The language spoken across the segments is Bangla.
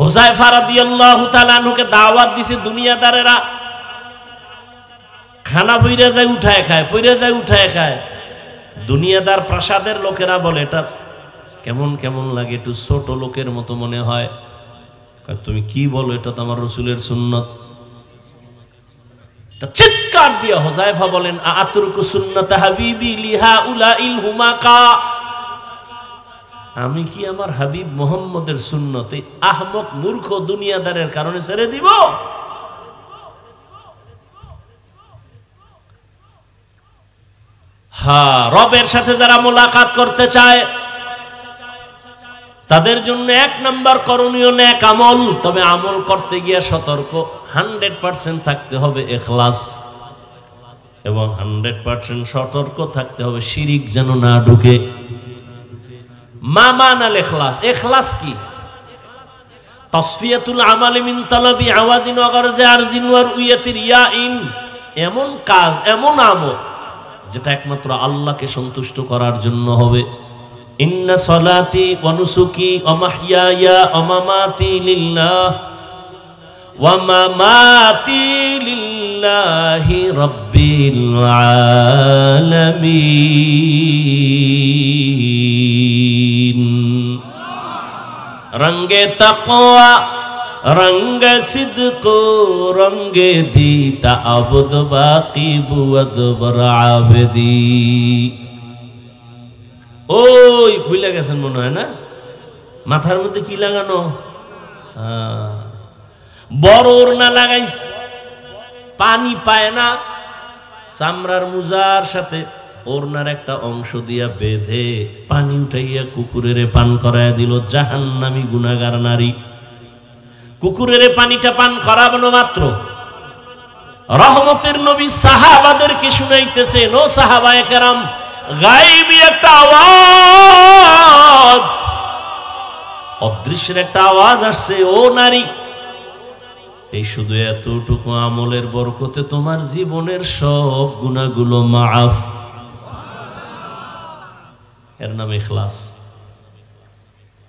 হুযায়ফা রাদিয়াল্লাহু তাআলা আনহুকে দাওয়াত দিছে দুনিয়াদারেরা, খানা পইরা যায় উঠায় খায়, পইরা যায় উঠায় খায়। দুনিয়াদার প্রাসাদের লোকেরা বলে এটা কেমন কেমন লাগে, একটু ছোট লোকের মতো মনে হয়। তুমি কি বলো, এটা তো আমার রাসূলের সুন্নত। চিৎকার দিয়ে হুযায়ফা বলেন, আতরুকু সুন্নাত হাবিবি লিহাউলাইল হুমাকা, আমি কি আমার হাবিব মুহাম্মদের সুন্নতে আহমক মূর্খ দুনিয়াদারের কারণে ছেড়ে দিব? হ্যাঁ, রবের সাথে যারা মোলাকাত করতে চায় তাদের জন্য 1 নাম্বার করণীয় নেক আমল। তবে আমল করতে গিয়ে সতর্ক, 100% থাকতে হবে ইখলাস, এবং 100% সতর্ক থাকতে হবে শিরিক যেন না ঢুকে। মা মানাল ইখলাস, ইখলাস কি? তাসফিয়াতুল আমাল মিন তালাবি আওয়াজিন ওয়া গারজি আরজিন ওয়া রুয়াতির ইয়াইন, এমন কাজ, এমন আমল যেটা একমাত্র আল্লাহকে সন্তুষ্ট করার জন্য হবে। ইন্না সলাতি ওয়া নুসুকি ওয়া মাহইয়ায়া ওয়া মামাতি লিল্লাহ ওয়া মামাতি লিল্লাহি রাব্বিল আলামিন। রঙ্গে তাকওয়া रंग सिद्क रंग दीता अबद बाकी बुअद बराबदी। ওই ভুলে গেছেন মনে হয় না, মাথার মধ্যে কি লাগানো? বড় ওড়না লাগাইছে, পানি পায় না, চামড়ার মুজার সাথে ওড়নার একটা অংশ দিয়া বেঁধে পানি উঠাইয়া কুকুরের পান করাইয়া দিল। জাহান্নামী গুনাহগার নারী। কুকুরের পানিটা পান করানো মাত্র রহমতের নবী সাহাবাদেরকে শুনাইতেছেন, ও সাহাবায়ে কেরাম, গায়বী একটা আওয়াজ, অদৃশ্যের একটা আওয়াজ আসছে, ও নারী, এই শুধু এতটুকু আমলের বরকতে তোমার জীবনের সব গুনাহগুলো মাফ। এর নাম ইখলাস।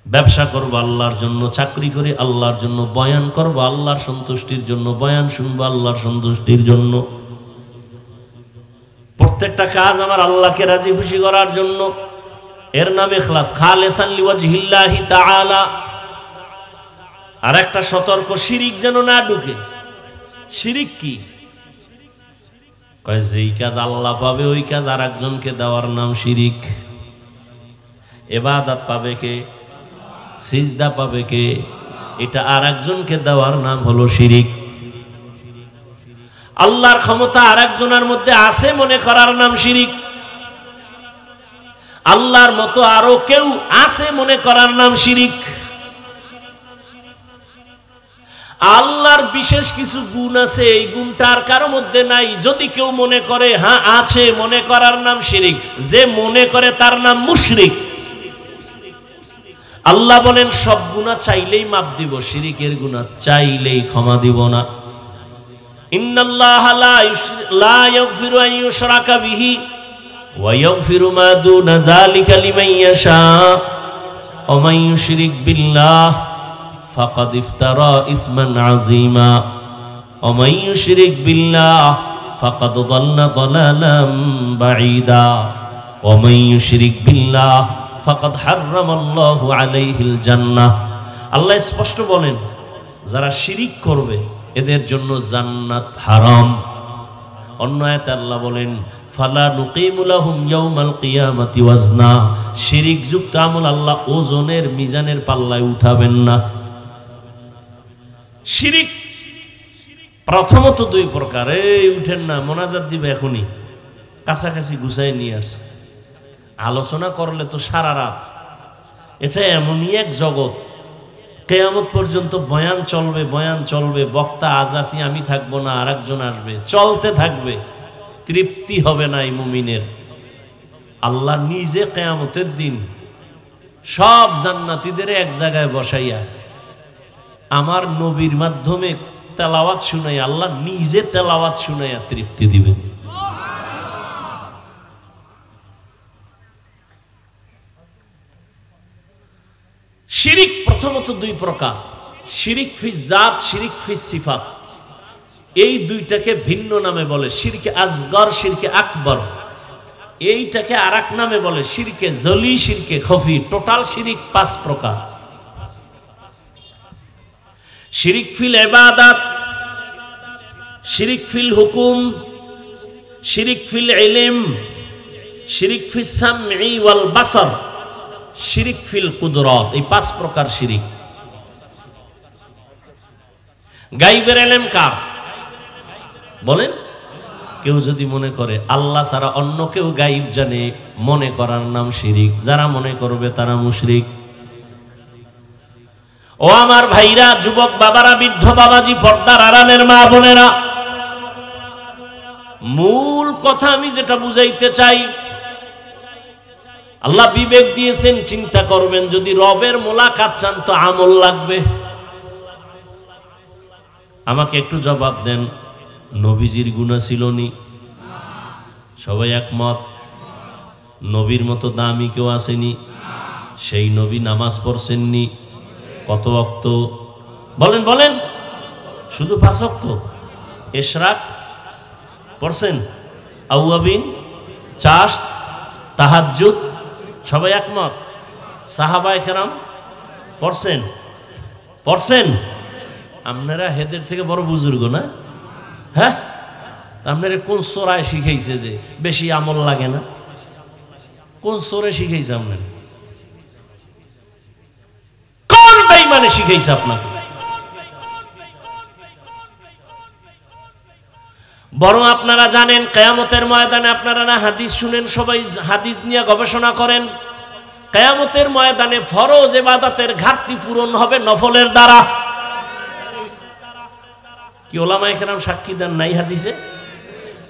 ব্যবসা করবো আল্লাহর জন্য, চাকরি করি আল্লাহর জন্য, বয়ান করবো আল্লাহর সন্তুষ্টির জন্য, বয়ান শুনবো আল্লাহর সন্তুষ্টির জন্য, প্রত্যেকটা কাজ আমার আল্লাহকে রাজি খুশি করার জন্য। এর নাম ইখলাস, খালিসান লিওয়াজহিল্লাহি তাআলা। আর একটা সতর্ক, শিরিক যেন না ঢুকে। শিরিক কি? কয় যেই কাজ আল্লাহ পাবে ওই কাজ আর একজনকে দেওয়ার নাম শিরিক। ইবাদত পাবে কে? সিজদা পাবে কে? এটা আর একজনকে দেওয়ার নাম হলো শিরিক। আল্লাহর ক্ষমতা আর একজনের মধ্যে আছে মনে করার নাম শিরিক। আল্লাহর মতো আরো কেউ আছে মনে করার নাম শিরিক। আল্লাহর বিশেষ কিছু গুণ আছে, এই গুণটা আর কারো মধ্যে নাই, যদি কেউ মনে করে হ্যাঁ আছে, মনে করার নাম শিরিক। যে মনে করে তার নাম মুশরিক। আল্লাহ বলেন সব গুনাহ চাইলেই মাফ দিব, শিরিকের গুনাহ চাইলেই ক্ষমা দিব না। ইন্নাল্লাহা লা ইয়াগফিরু আন ইউশরাকা বিহি ওয়া ইয়াগফিরু মা দুনা যালিকা লিমান ইয়াশা ওয়া মান ইউশরিক বিল্লাহ ফাকাদ ইফতারা ইসমান আযীমা ওয়া মান ইউশরিক বিল্লাহ ফাকাদ দাল্লা দালালাম বাঈদা ওয়া মান ইউশরিক বিল্লাহ ফাকাদ হারামাল্লাহু আলাইহিল জান্নাহ। আল্লাহ স্পষ্ট বলেন যারা শিরিক করবে এদের জন্য জান্নাত হারাম। অন্য আয়াতে আল্লাহ বলেন ফালা নুকিমু লাহুম ইয়াউমাল কিয়ামাতি ওয়াজনা। শিরিক যুক্ত আমল আল্লাহ ওজনের মিজানের পাল্লায় উঠাবেন না। শিরিক প্রথমত দুই প্রকার। এই উঠেন না, মোনাজাত দিবে এখনই, কাছাকাছি গুছাই নিয়ে আসে। আলোচনা করলে তো সারা রাত। এটা এমনই এক জগৎ, কিয়ামত পর্যন্ত বয়ান চলবে, বয়ান চলবে, বক্তা আজ আসি আমি থাকবো না, আর একজন আসবে, চলতে থাকবে, তৃপ্তি হবে না এই মুমিনের। আল্লাহ নিজে কিয়ামতের দিন সব জান্নাতীদের এক জায়গায় বসাইয়া আমার নবীর মাধ্যমে তেলাওয়াত শুনাই, আল্লাহ নিজে তেলাওয়াত শুনাইয়া তৃপ্তি দিবেন। শিরিক প্রথমত দুই প্রকার। শিরিক ফি জাত, শিরিক ফি সিফাত, এই দুইটাকে ভিন্ন নামে বলে শিরকে আসগর, শিরকে আকবর। এইটাকে আর এক নামে বলে শিরকে জলি, শিরকে খফি। টোটাল শিরিক 5 প্রকার। শিরিক ফিল ইবাদাত, শিরিক ফিল হুকুম, শিরিক ফিল ইলম, শিরিক ফিস সামঈ ওয়াল বাসর, শিরিক ফিল কুদরত। এই 5 প্রকার শিরিক। গায়বের ইলম কার? বলেন। কেউ যদি মনে করে আল্লাহ ছাড়া অন্য কেউ গায়ব জানে, মনে করার নাম শিরিক। যারা মনে করবে তারা মুশরিক। ও আমার ভাইরা, যুবক বাবারা, বৃদ্ধ বাবাজি, পর্দার আড়ালের মা বোনেরা, মূল কথা আমি যেটা বুঝাইতে চাই, আল্লাহ বিবেক দিয়েছেন, চিন্তা করবেন। যদি রবের মোলাকাত চান তো আমল লাগবে। আমাকে একটু জবাব দেন, নবীজির গুনাহ ছিল নি? সবাই একমত? নবীর মতো দামি কেউ আসেনি? সেই নবী নামাজ পড়ছেননি? কত ওয়াক্ত? বলেন বলেন। শুধু 5 ওয়াক্ত? ইশরাক পড়ছেন? আউয়াবিন, চাষ, তাহাজ্জুদ? সবাই একমত? সাহাবায়ে কেরাম পড়ছেন? পড়ছেন? আপনারা হেদের থেকে বড় বুজুর্গ না? হ্যাঁ, আপনারা কোন সোরায় শিখাইছে যে বেশি আমল লাগে না? কোন সোরে শিখাইছে আপনারা? কোন বেঈমানে শিখাইছে আপনাকে? বরং আপনারা জানেন কিয়ামতের ময়দানে, আপনারা না হাদিস শুনেন, সবাই হাদিস নিয়ে গবেষণা করেন, কিয়ামতের ময়দানে ফরজ ইবাদতের ঘাটতি পূরণ হবে নফলের দ্বারা। কি ওলামায়ে কেরাম সাক্ষী দেন নাই হাদিসে?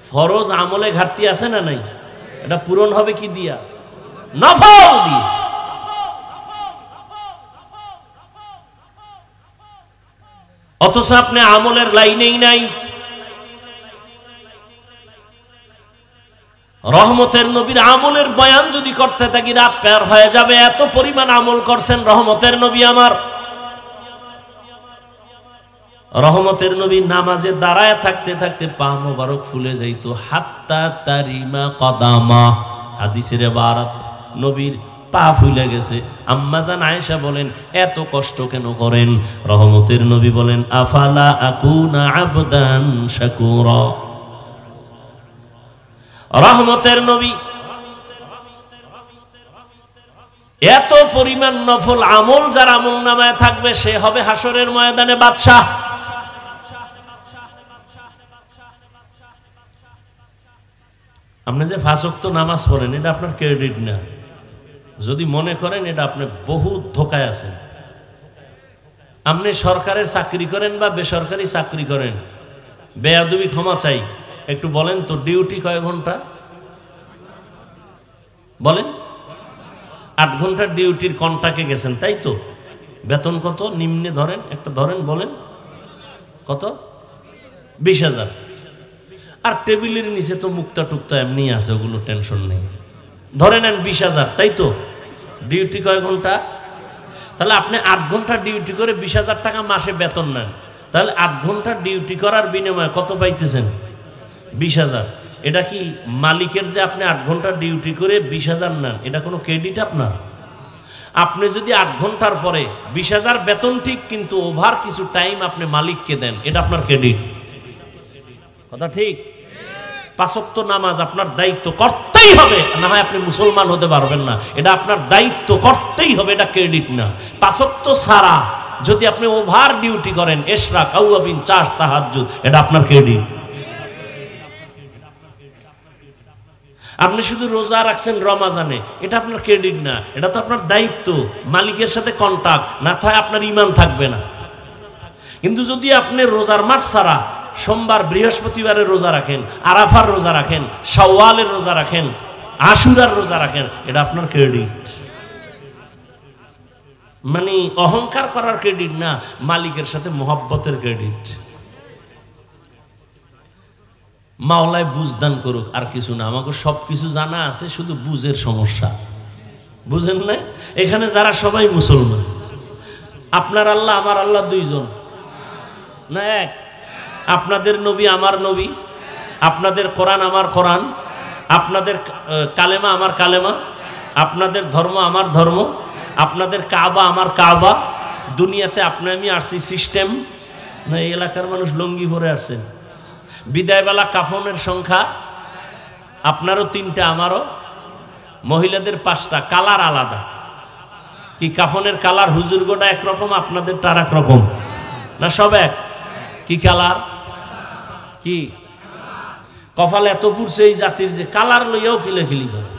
ফরজ আমলে ঘাটতি আছে না নাই? এটা পূরণ হবে কি দিয়া? নফল দিয়ে। অথচ আপনি আমলের লাইনেই নাই। রহমতের নবীর আমলের বয়ান যদি করতে থাকি রাত পার হয়ে যাবে। এত পরিমাণ আমল করছেন রহমতের নবী আমার। রহমতের নবী নামাজে দাঁড়ায় থাকতে থাকতে পা মোবারক ফুলে যাইতো, হাত্তা তারিমা কদামা। হাদিসের ইবারত, নবীর পা ফুলে গেছে। আম্মা জান আয়েশা বলেন, এত কষ্ট কেন করেন? রহমতের নবী বলেন, আফালা আকুনা আবদান শাকুরা। রহমতের নবী এত পরিমাণ নফল আমল যার আমল নামায় থাকবে, সে হবে হাসরের ময়দানে বাদশাহ। আপনি যে 5 ওয়াক্ত নামাজ পড়েন, এটা আপনার ক্রেডিট না। যদি মনে করেন এটা আপনি বহুত ধোকায় আছেন। আপনি সরকারের চাকরি করেন বা বেসরকারি চাকরি করেন, বেয়াদবি ক্ষমা চাই, একটু বলেন তো ডিউটি কয় ঘন্টা? বলেন। 8 ঘন্টার ডিউটির কন্ট্রাক্টে গেছেন, তাই তো? বেতন কত নিম্নে ধরেন, একটা ধরেন, বলেন কত? 20,000। আর টেবিলের নিচে তো মুক্তা টুক্তা এমনি আছে, ওগুলো টেনশন নেই। ধরে নেন 20,000, তাই তো? ডিউটি কয় ঘন্টা? তাহলে আপনি 8 ঘন্টা ডিউটি করে 20,000 টাকা মাসে বেতন নেন। তাহলে 8 ঘন্টা ডিউটি করার বিনিময়ে কত পাইতেছেন? 20,000। এটা কি মালিকের যে আপনি 8 ঘন্টা ডিউটি করে 20,000 নেন, এটা কোনো ক্রেডিট আপনার? আপনি যদি 8 ঘন্টার পরে 20,000 বেতন ঠিক, কিন্তু ওভার কিছু টাইম আপনি মালিককে দেন, এটা আপনার ক্রেডিট। কথা ঠিক? 5 ওয়াক্ত নামাজ আপনার দায়িত্ব করতেই হবে, না হয় আপনি মুসলমান হতে পারবেন না। এটা আপনার দায়িত্ব করতেই হবে, এটা ক্রেডিট না। 5 ওয়াক্ত ছাড়া যদি আপনি ওভার ডিউটি করেন, ইশরাক, আউয়াবিন, চাষ, তাহাজ্জুদ, এটা আপনার ক্রেডিট। আপনি শুধু রোজা রাখছেন রমাজানে, এটা আপনার ক্রেডিট না, এটা তো আপনার দায়িত্ব। মালিকের সাথে কন্টাক্ট না থাকে আপনার ঈমান থাকবে না। কিন্তু যদি আপনি রোজার মাস ছাড়া সোমবার বৃহস্পতিবারের রোজা রাখেন, আরাফার রোজা রাখেন, শাওয়ালের রোজা রাখেন, আশুরার রোজা রাখেন, এটা আপনার ক্রেডিট। মানে অহংকার করার ক্রেডিট না, মালিকের সাথে মোহাব্বতের ক্রেডিট। মাওলায় বুঝদান করুক, আর কিছু না। আমাকে সব কিছু জানা আছে, শুধু বুঝের সমস্যা। বুঝেন না? এখানে যারা সবাই মুসলমান, আপনার আল্লাহ আমার আল্লাহ দুইজন না এক? আপনাদের নবী আমার নবী, আপনাদের কোরআন আমার কোরআন, আপনাদের কালেমা আমার কালেমা, আপনাদের ধর্ম আমার ধর্ম, আপনাদের কাবা আমার কাবা। দুনিয়াতে আপনি আমি আসছি সিস্টেম না? এই এলাকার মানুষ লঙ্গি পরে আসছেন। বিদায়বেলা কাফনের সংখ্যা আপনারও 3টা, আমারও। মহিলাদের 5টা, কালার আলাদা। কি কাফনের কালার? হুজুর গোটা একরকম, আপনাদের তার একরকম না? সব এক? কি কালার? কি কপাল এত পুরছে এই জাতির যে কালার লইয়াও খিলাখিলি করে।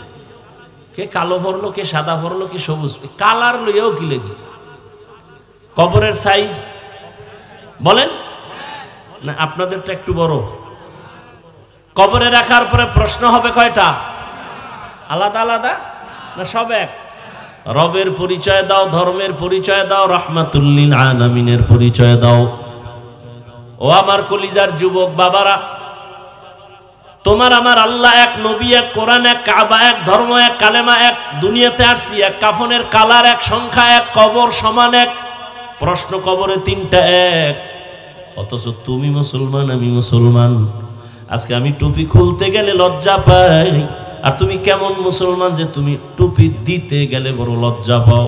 কে কালো পরলো, কে সাদা পরলো, কে সবুজ, কালার লইয়াও খিলাখিলি। কবরের সাইজ বলেন না? আপনাদেরটা একটু বড়। কবরে রাখার পরে প্রশ্ন হবে কয়টা? আলাদা আলাদা না সব এক? রবের পরিচয় দাও, ধর্মের পরিচয় দাও, রাহমাতুল লিল আলামিনের পরিচয় দাও। ও আমার কলিজার যুবক বাবারা, তোমার আমার আল্লাহ এক, নবী এক, কোরআন এক, কাবা এক, ধর্ম এক, কালেমা এক, দুনিয়াতে আসছি এক, কাফনের কালার এক, সংখ্যা এক, কবর সমান এক, প্রশ্ন কবরে 3টা এক। অথচ তুমি মুসলমান, আমি মুসলমান। আজকে আমি টুপি খুলতে গেলে লজ্জা পাই, আর তুমি কেমন মুসলমান যে তুমি টুপি দিতে গেলে বড় লজ্জা পাও।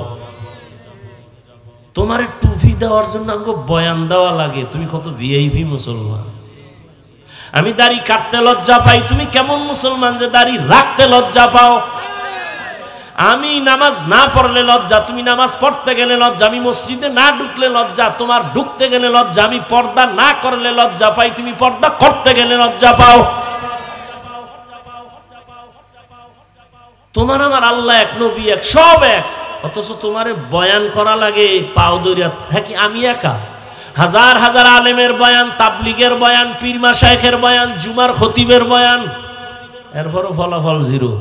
তোমার টুপি দেওয়ার জন্য আমাকে বয়ান দেওয়া লাগে, তুমি কত ভিআইপি মুসলমান। আমি দাড়ি কাটতে লজ্জা পাই, তুমি কেমন মুসলমান যে দাড়ি রাখতে লজ্জা পাও। আমি নামাজ না পড়লে লজ্জা, তুমি নামাজ পড়তে গেলে লজ্জা। আমি মসজিদে না ঢুকলে লজ্জা, তোমার ঢুকতে গেলে লজ্জা। আমি পর্দা না করলে লজ্জা পাই, তুমি পর্দা করতে গেলে লজ্জা পাও। তোমার আমার আল্লাহ এক, নবী এক, সব এক, অথচ তোমারে বয়ান করা লাগে পাও দরিয়া। হ্যাঁ কি আমি একা? হাজার হাজার আলেমের বয়ান, তাবলিগের বয়ান, পীর মাশায়েখের বয়ান, জুমার খতিবের বয়ান, এরপরও ফলাফল 0।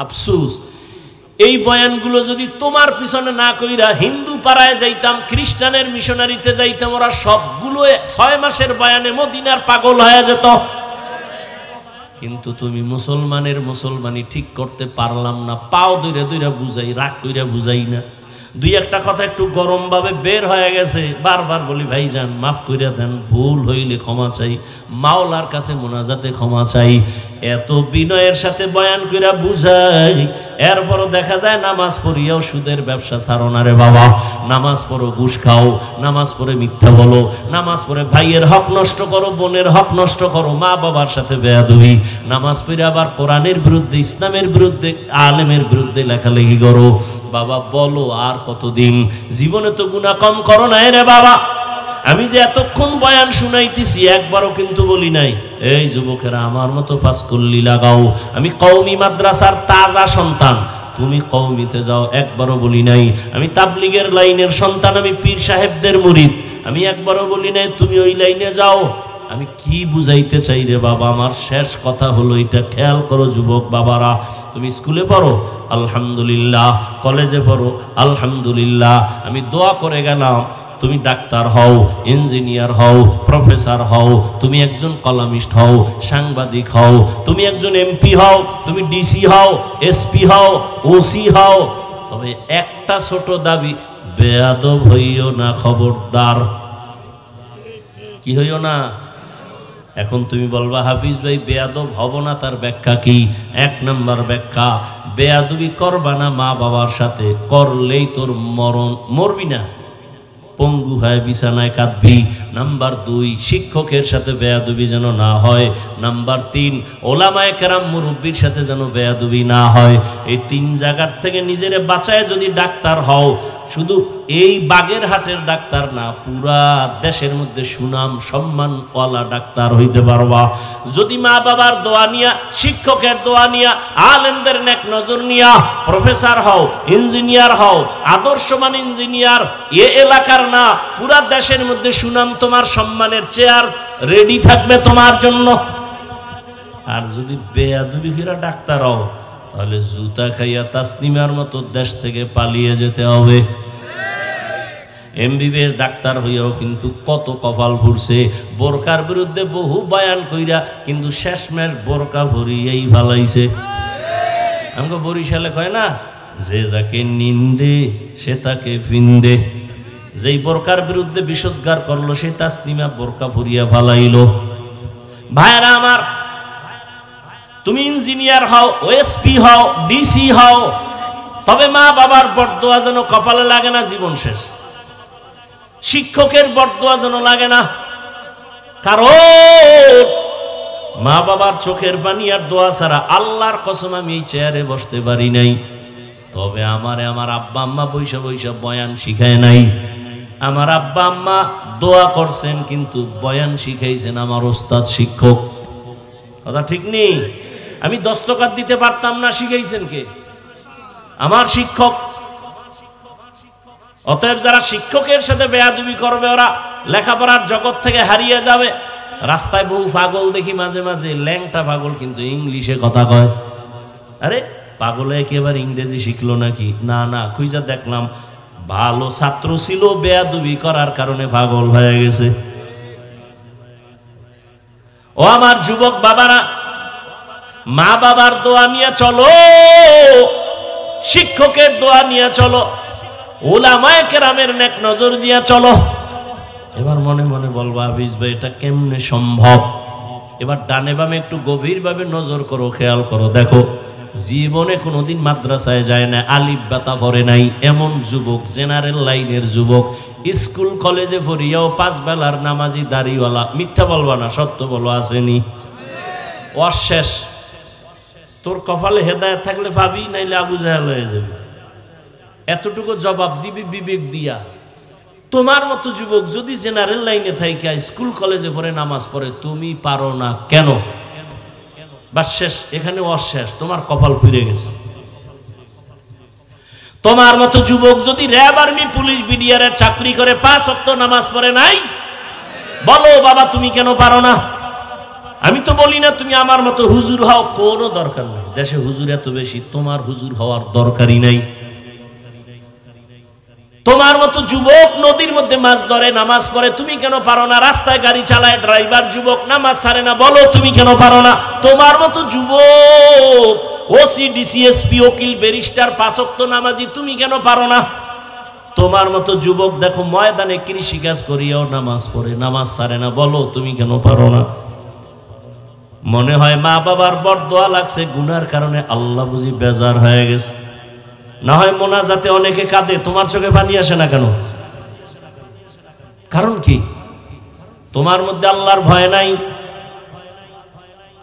আফসোস, এই বয়ানগুলো যদি তোমার পিছনে না কইরা হিন্দু পাড়ায় যাইতাম, খ্রিস্টানের মিশনারিতে যাইতাম, ওরা সবগুলো 6 মাসের বয়ানে মদিনার পাগল হয়ে যেত। কিন্তু তুমি মুসলমানের মুসলমানি ঠিক করতে পারলাম না। পাও দইরা দইরা বুঝাই, রাগ কইরা বুঝাই না। 2-1টা কথা একটু গরম ভাবে বের হয়ে গেছে, বারবার বলি ভাইজান মাফ কইরা দেন, ভুল হইলে ক্ষমা চাই, মাওলার কাছে মোনাজাতে ক্ষমা চাই। এত বিনয়ের সাথে বয়ান কইরা বুঝাই, এরপরও দেখা যায় নামাজ পড়িয়াও সুদের ব্যবসা ছাড়ো না রে বাবা। নামাজ পড়ো, ঘুষ খাও, নামাজ পড়ে মিথ্যা বলো, নামাজ পড়ে ভাইয়ের হক নষ্ট করো, বোনের হক নষ্ট করো, মা বাবার সাথে বেয়াদবি, নামাজ পড়ে আবার কোরআনের বিরুদ্ধে, ইসলামের বিরুদ্ধে, আলেমের বিরুদ্ধে লেখালেখি করো। বাবা বলো আর কতদিন? জীবনে তো গুনাহ কম করো না রে বাবা। আমি যে এতক্ষণ বয়ান শুনাইতেছি একবারও কিন্তু বলি নাই এই যুবকেরা আমার মতো ফাঁসকুল্লি লাগাও। আমি কওমি মাদ্রাসার তাজা সন্তান, তুমি কওমিতে যাও, একবারও বলি নাই। আমি তাবলিগের লাইনের সন্তান, আমি পীর সাহেবদের মুরিদ, আমি একবারও বলি নাই তুমি ওই লাইনে যাও। আমি কি বুঝাইতে চাই রে বাবা? আমার শেষ কথা হলো এটা, খেয়াল করো যুবক বাবারা। তুমি স্কুলে পড়ো আলহামদুলিল্লাহ, কলেজে পড়ো আলহামদুলিল্লাহ, আমি দোয়া করে গেলাম তুমি ডাক্তার হও, ইঞ্জিনিয়ার হও, প্রফেসর হও, তুমি একজন কলামিস্ট হও, সাংবাদিক হও, তুমি একজন এমপি হও, তুমি ডিসি হও, এসপি হও, ওসি হও, তবে একটা ছোট দাবি, বেয়াদব হইও না, খবরদার। কি হইও না? এখন তুমি বলবা হাফিজ ভাই বেয়াদব হব না, তার ব্যাখ্যা কি? 1 নম্বর ব্যাখ্যা, বেয়াদবি করবা না মা বাবার সাথে, করলেই তোর মরণ, মরবি না, পঙ্গু হয় বিছানায় কাঁদবি। নাম্বার 2, শিক্ষকের সাথে বেয়াদবি যেন না হয়। নাম্বার 3, ওলামায়ে কেরাম মুরব্বির সাথে যেন বেয়াদবি না হয়। এই 3 জায়গার থেকে নিজেরে বাঁচায় যদি ডাক্তার হও, শুধু এই বাগেরহাটের ডাক্তার না, পুরা দেশের মধ্যে সুনাম সম্মানওয়ালা ডাক্তার হইতে পারবা। যদি মা বাবার দোয়া নিয়া, শিক্ষকের দোয়া নিয়া, আলেমদের নেক নজর নিয়া প্রফেসর হও, ইঞ্জিনিয়ার হও, আদর্শমান ইঞ্জিনিয়ার, এ এলাকার না পুরা দেশের মধ্যে সুনাম, তোমার সম্মানের চেয়ার রেডি থাকবে তোমার জন্য। আর যদি বেয়াদবি করে ডাক্তার হও, তাহলে জুতা খাইয়া তাসলিমার মতো দেশ থেকে পালিয়ে যেতে হবে। এমবিবিএস ডাক্তার হইয়াও কিন্তু কত কপাল ভরছে, বোরকার বিরুদ্ধে বহু বয়ান কইরা কিন্তু শেষমেশ বোরকা ভরিয়েই ভালাইছে। আমাকে বরিশালে কয় না, যে যাকে নিন্দে সে তাকে ফিন্দে। যেই বোরকার বিরুদ্ধে বিষোদ্গার করলো সেই তাসলিমা বোরকা ভরিয়া ফালাইল। ভাইরা আমার, তুমি ইঞ্জিনিয়ার হও, ওএসপি হও, ডিসি হও, তবে মা বাবার বরদোয়া যেন কপালে লাগে না জীবন শেষ। শিক্ষকের বরদোয়া যেন লাগে না, কারণ মা বাবার চোখের পানি আর দোয়া ছাড়া আল্লাহর কসম আমি এই চেয়ারে বসতে পারি নাই। তবে আমারে আমার আব্বা আম্মা বৈশা বৈশা বয়ান শিখায় নাই। আমার আব্বা আম্মা দোয়া করছেন, কিন্তু বয়ান শিখাইছেন আমার ওস্তাদ শিক্ষক। কথা ঠিক নেই? আমি দস্তখত দিতে পারতাম না, শিখাইছেন কে? আমার শিক্ষক। অতএব যারা শিক্ষকের সাথে বেয়াদবি করবে ওরা লেখাপড়ার জগৎ থেকে হারিয়ে যাবে। রাস্তায় বহু পাগল দেখি মাঝে মাঝে, ল্যাংটা পাগল কিন্তু ইংলিশে কথা কয়। আরে পাগলে একেবারে ইংরেজি শিখলো নাকি? না না, খুঁজা দেখলাম ভালো ছাত্র ছিল, বেয়াদবি করার কারণে পাগল হয়ে গেছে। ও আমার যুবক বাবারা, মা বাবার দোয়া নিয়ে চলো, শিক্ষকের দোয়া নিয়ে চলো, উলামায়ে কেরামের নেক নজর দিয়া চলো। এবার মনে মনে বলবা, হাফিজ ভাই এটা কেমনে সম্ভব? এবার ডানে বামে একটু গভীরভাবে নজর করো, খেয়াল করো, দেখো জীবনে কোনোদিন মাদ্রাসায় যায় না, আলিফ বাতা পড়ে নাই এমন যুবক, জেনারেল লাইনের যুবক, স্কুল কলেজে পড়িয়াও 5 বেলার নামাজি দাড়িওয়ালা, মিথ্যা বলবা না, সত্য বলো, আসেনি? অশেষ। তোর কপালে হেদায়েত থাকলে পাবি, নাইলে আবু জাহেল হয়ে যাবে। এতটুকু জবাব দিবি বিবেক দিয়া। তোমার মতো যুবক যদি জেনারেল লাইনে থাইকা স্কুল কলেজে পড়ে নামাজ পড়ে, তুমি পারো না কেন? বাস শেষ, এখানে অশেষ, তোমার কপাল ফিরে গেছে। তোমার মতো যুবক যদি র্যাব, আর্মি, পুলিশ, বিডিআর চাকরি করে 5 ওয়াক্ত নামাজ পড়ে নাই, বলো বাবা তুমি কেন পারো না? আমি তো বলি না তুমি আমার মতো হুজুর হও, কোনো দরকার নাই। দেশে হুজুর এত বেশি, তোমার হুজুর হওয়ার দরকারই নাই। তোমার মতো যুবক নদীর মধ্যে মাছ ধরে, নামাজ পড়ে, তুমি কেন পারো না? রাস্তায় গাড়ি চালায় ড্রাইভার যুবক, নামাজ ছাড়ে না, বলো তুমি কেন পারো না? তোমার মতো যুবক ওসি, ডিসি, এসপি, উকিল, ব্যারিস্টার, 5 ওয়াক্ত নামাজি, তুমি কেন পারো না? তোমার মতো যুবক দেখো ময়দানে কৃষিকাজ করিয়াও নামাজ পড়ে, নামাজ ছাড়ে না, বলো তুমি কেন পারো না? মনে হয় মা বাবার বরদোয়া লাগছে, গুনার কারণে আল্লাহ বুঝি বেজার হয়ে গেছে। না হয় মোনাজাতে অনেকে কাঁদে, তোমার চোখে পানি আসে না কেন? কারণ কি? তোমার মধ্যে আল্লাহর ভয় নাই,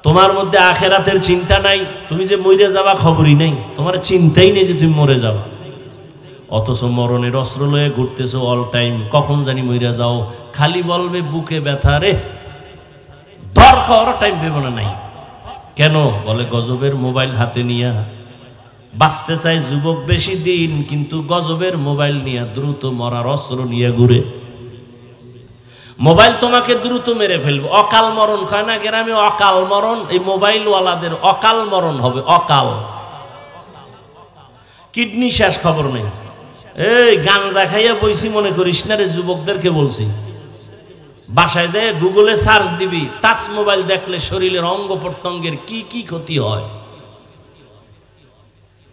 তোমার মধ্যে আখেরাতের চিন্তা নাই। তুমি যে মরে যাবা খবরই নেই, তোমার চিন্তাই নেই যে তুমি মরে যাবা। অথচ মরণের অস্ত্র লয়ে ঘুরতেছো অল টাইম, কখন জানি মরে যাও। খালি বলবে বুকে ব্যথা, রে ধর খাওয়ার টাইম পেব না নাই। কেন? বলে গজবের মোবাইল হাতে নিয়া বাঁচতে চাই যুবক বেশি দিন, কিন্তু গজবের মোবাইল নিয়ে দ্রুত মরার অস্ত্র নিয়ে ঘুরে। মোবাইল তোমাকে দ্রুত মেরে ফেলবে। অকাল মরণ কয় না গ্রামে? অকাল মরণ এই মোবাইলওয়ালাদের অকাল মরণ হবে। অকাল, কিডনি শেষ, খবর নেই। এই গাঞ্জা খাইয়া বইছি মনে করিস না রে, যুবকদেরকে বলছি। বাসায় যায় গুগলে সার্চ দিবি, টাচ মোবাইল দেখলে শরীরের অঙ্গ প্রত্যঙ্গের কি কি ক্ষতি হয়।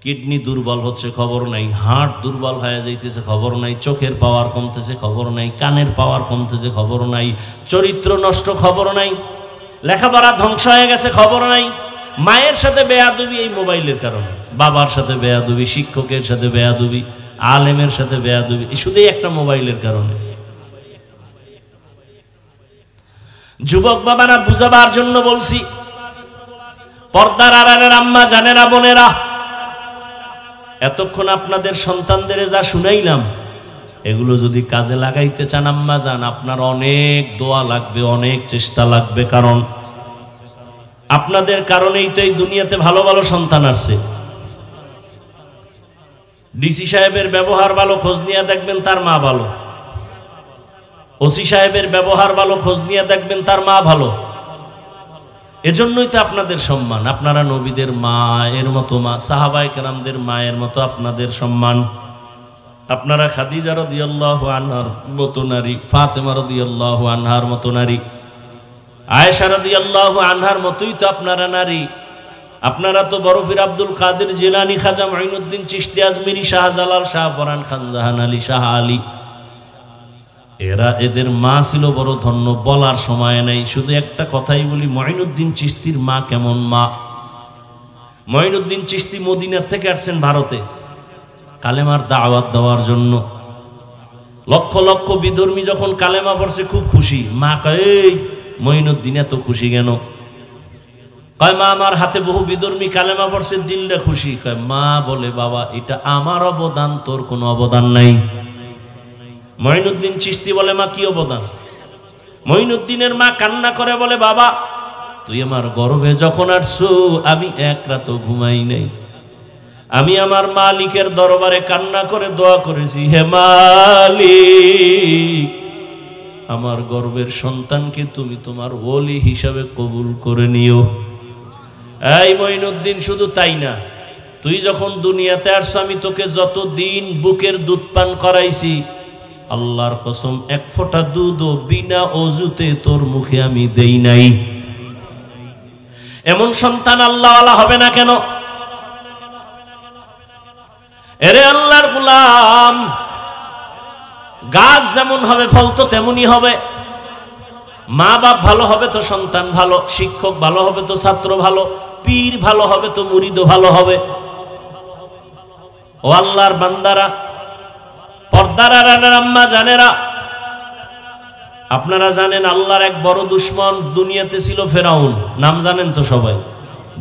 কিডনি দুর্বল হচ্ছে, খবর নাই। হার্ট দুর্বল হয়ে যাইতেছে, খবর নাই। চোখের পাওয়ার কমতেছে, খবর নাই। কানের পাওয়ার কমতেছে, খবর নাই। চরিত্র নষ্ট, খবর নাই। লেখাপড়া ধ্বংস হয়ে গেছে, খবর নাই। মায়ের সাথে বেয়াদবি এই মোবাইলের কারণে, বাবার সাথে বেয়াদবি, শিক্ষকের সাথে বেয়াদবি, আলেমের সাথে বেয়াদবি, শুধুই একটা মোবাইলের কারণে। যুবক বাবারা, বুঝাবার জন্য বলছি, পর্দার আড়ালের আম্মা জানেরা, বোনেরা, এতক্ষণ আপনাদের সন্তানদের যা শুনাইলাম, এগুলো যদি কাজে লাগাইতে চান আম্মা জান, আপনার অনেক দোয়া লাগবে, অনেক চেষ্টা লাগবে। কারণ আপনাদের কারণেই তো এই দুনিয়াতে ভালো ভালো সন্তান আসছে। ডিসি সাহেবের ব্যবহার ভালো, খোঁজ নিয়ে দেখবেন তার মা ভালো। ওসি সাহেবের ব্যবহার ভালো, খোঁজ নিয়ে দেখবেন তার মা ভালো। এজন্যই তো আপনাদের সম্মান। আপনারা নবীদের মায়ের মতো মা, সাহাবায়ে কেরামদের মায়ের মতো আপনাদের সম্মান। আপনারা খাদিজা রাদিয়াল্লাহু আনহার মতো নারী, ফাতেমা রাদিয়াল্লাহু আনহার মতো নারী, আয়েশা রাদিয়াল্লাহু আনহার মতোই তো আপনারা নারী। আপনারা তো বরফির আব্দুল কাদের জিলানী, খাজা মুঈনুদ্দিন চিশতি আজমিরি, শাহজালাল, শাহপরান, খান জাহান আলী, শাহ আলী, এরা এদের মা ছিল বড় ধন্য, বলার সময় নেই, শুধু একটা কথাই বলি, মঈনুদ্দিন চিশতির মা কেমন মা। মঈনুদ্দিন চিশতি মদিনার থেকে আসছেন ভারতে কালেমার দাওয়াত দেওয়ার জন্য। লক্ষ লক্ষ বিধর্মী যখন কালেমা পড়ছে খুব খুশি। মা কয়, এই মঈনুদ্দিন এত খুশি কেন? কয়, মা আমার হাতে বহু বিধর্মী কালেমা পড়ছে, দিলটা খুশি। কয়, মা বলে, বাবা এটা আমার অবদান, তোর কোনো অবদান নাই। মঈনুদ্দিন চিশতি বলে, মা কি অবদান? মঈনুদ্দিনের মা কান্না করে বলে, বাবা তুই আমার গর্ভে যখন আসছো আমি এক রাতও ঘুমাই নাই। আমি আমার মালিকের দরবারে কান্না করে দোয়া করেছি, হে মালিক আমার গর্ভের সন্তানকে তুমি তোমার ওলি হিসাবে কবুল করে নিও। এই মঈনুদ্দিন, শুধু তাই না, তুই যখন দুনিয়াতে আসছো আমি তোকে যতদিন বুকের দুধ পান করাইছি, আল্লাহর কসম এক ফোঁটা দুধও বিনা অজুতে তোর মুখে আমি দেই নাই। এমন সন্তান আল্লাহওয়ালা হবে না কেন? এরে আল্লাহর গোলাম, গাছ যেমন হবে ফল তো তেমনই হবে। মা বাপ ভালো হবে তো সন্তান ভালো, শিক্ষক ভালো হবে তো ছাত্র ভালো, পীর ভালো হবে তো মুরিদও ভালো হবে। ও আল্লাহর বান্দারা, পর্দার আড়ালের আম্মা জানেরা, আপনারা জানেন আল্লাহর এক বড় দুশমন দুনিয়াতে ছিল ফেরাউন। নাম জানেন তো সবাই?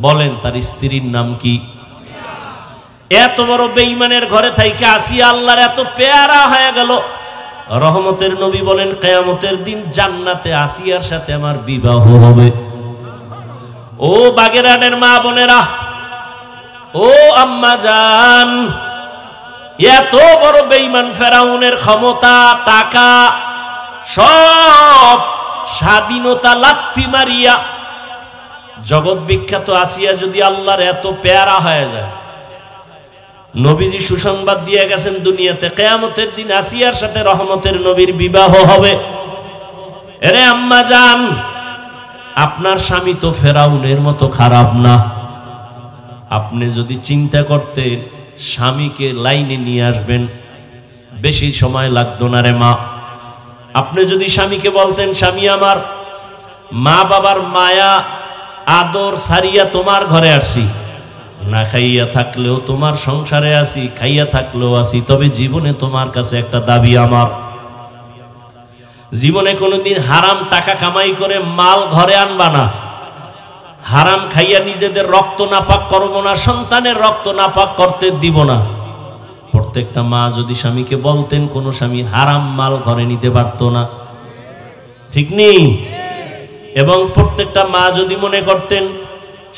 বলেন তার স্ত্রীর নাম কি? এত বড় বেঈমানের ঘরে থাইকে আসিয়া আল্লাহর এত পেয়ারা হয়ে গেল। রহমতের নবী বলেন, কিয়ামতের দিন জান্নাতে আসিয়ার সাথে আমার বিবাহ হবে। ও বাগেরহাটের মা বোনেরা, ও আম্মা জান, এত বড় বেঈমান ফেরাউনের ক্ষমতা, টাকা, সব স্বাধীনতা লাথি মারিয়া জগৎ বিখ্যাত আসিয়া যদি আল্লাহর এত পেয়ারা হয়ে যায়, নবীজি সুসংবাদ দিয়ে গেছেন দুনিয়াতে কিয়ামতের দিন আসিয়ার সাথে রহমতের নবীর বিবাহ হবে। এরে আম্মা জান, আপনার স্বামী তো ফেরাউনের মতো খারাপ না। আপনি যদি চিন্তা করতেন স্বামীকে লাইনে নিয়ে আসবেন, বেশি সময় লাগতো না রে মা। আপনি যদি স্বামীকে বলতেন, স্বামী আমার মা বাবার মায়া আদর সারিয়া তোমার ঘরে আসি, না খাইয়া থাকলেও তোমার সংসারে আসি, খাইয়া থাকলেও আসি, তবে জীবনে তোমার কাছে একটা দাবি আমার, জীবনে কোনোদিন হারাম টাকা কামাই করে মাল ঘরে আনবা না, হারাম খাইয়া নিজেদের রক্ত নাপাক করবো না, সন্তানের রক্ত নাপাক করতে দিব না। প্রত্যেকটা মা যদি স্বামীকে বলতেন, কোন স্বামী হারাম মাল ঘরে নিতে পারতো না, ঠিক নেই? এবং প্রত্যেকটা মা যদি মনে করতেন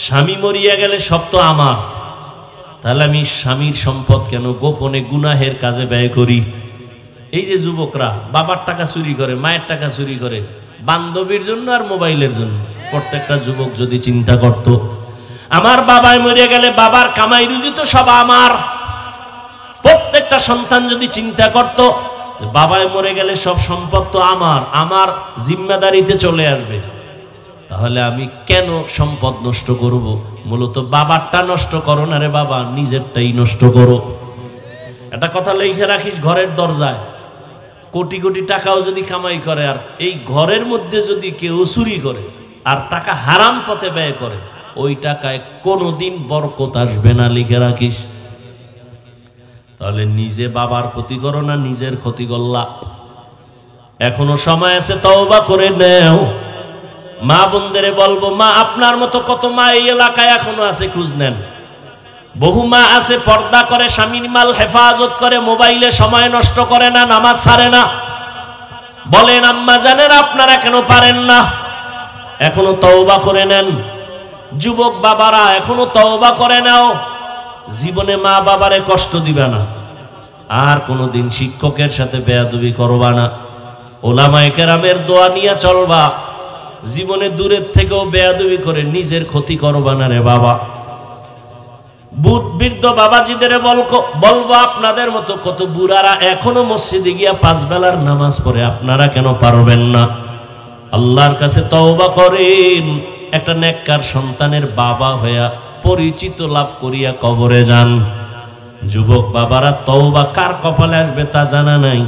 স্বামী মরিয়া গেলে সব তো আমার, তাহলে আমি স্বামীর সম্পদ কেন গোপনে গুনাহের কাজে ব্যয় করি? এই যে যুবকরা বাবার টাকা চুরি করে, মায়ের টাকা চুরি করে, বান্ধবীর জন্য আর মোবাইলের জন্য, প্রত্যেকটা যুবক যদি চিন্তা করত আমার বাবাই মরিয়া গেলে বাবার কামাই রুজি তো সব আমার, প্রত্যেকটা সন্তান যদি চিন্তা করত বাবাই মরে গেলে সব সম্পদ তো আমার, আমার জিম্মেদারিতে চলে আসবে, তাহলে আমি কেন সম্পদ নষ্ট করব? মূলত বাবারটা নষ্ট করো না রে বাবা, নিজেরটাই নষ্ট করো। একটা কথা লিখে রাখিস ঘরের দরজায়, কোটি কোটি টাকাও যদি কামাই করে আর এই ঘরের মধ্যে যদি কেউ চুরি করে আর টাকা হারাম পথে ব্যয় করে, ওই টাকায় কোনোদিন বরকত আসবে না, লিখে রাখিস। তাহলে নিজে বাবার ক্ষতি করো না, নিজের ক্ষতি করলা। এখনো সময় আছে, তওবা করে নেও। মা বোনদের বলবো, মা আপনার মতো কত মা এই এলাকায় এখনো আছে, খোঁজ নেন। বহু মা আছে পর্দা করে, স্বামীর মাল হেফাজত করে, মোবাইলে সময় নষ্ট করে না, নামাজ ছাড়ে না। বলেন আম্মা জানেন আপনারা কেন পারেন না? এখনো তওবা করে নেন। যুবক বাবারা এখনো তওবা করে নাও, জীবনে মা বাবারে কষ্ট দিবে না, আর কোনোদিন শিক্ষকের সাথে বেয়াদবি করবা না, ওলামায়ে কেরামের দোয়া নিয়ে চলবা, জীবনে দূরের থেকেও বেয়াদবি করে নিজের ক্ষতি করবা না রে বাবা। বৃদ্ধ বাবাজিদের বলবো, আপনাদের মতো কত বুড়ারা এখনো মসজিদে গিয়া 5 বেলার নামাজ পড়ে, আপনারা কেন পারবেন না? আল্লাহর কাছে তওবা করেন, একটা নেককার সন্তানের বাবা হইয়া পরিচিত লাভ করিয়া কবরে যান। যুবক বাবারা, তওবা কার কপালে আসবে তা জানা নাই,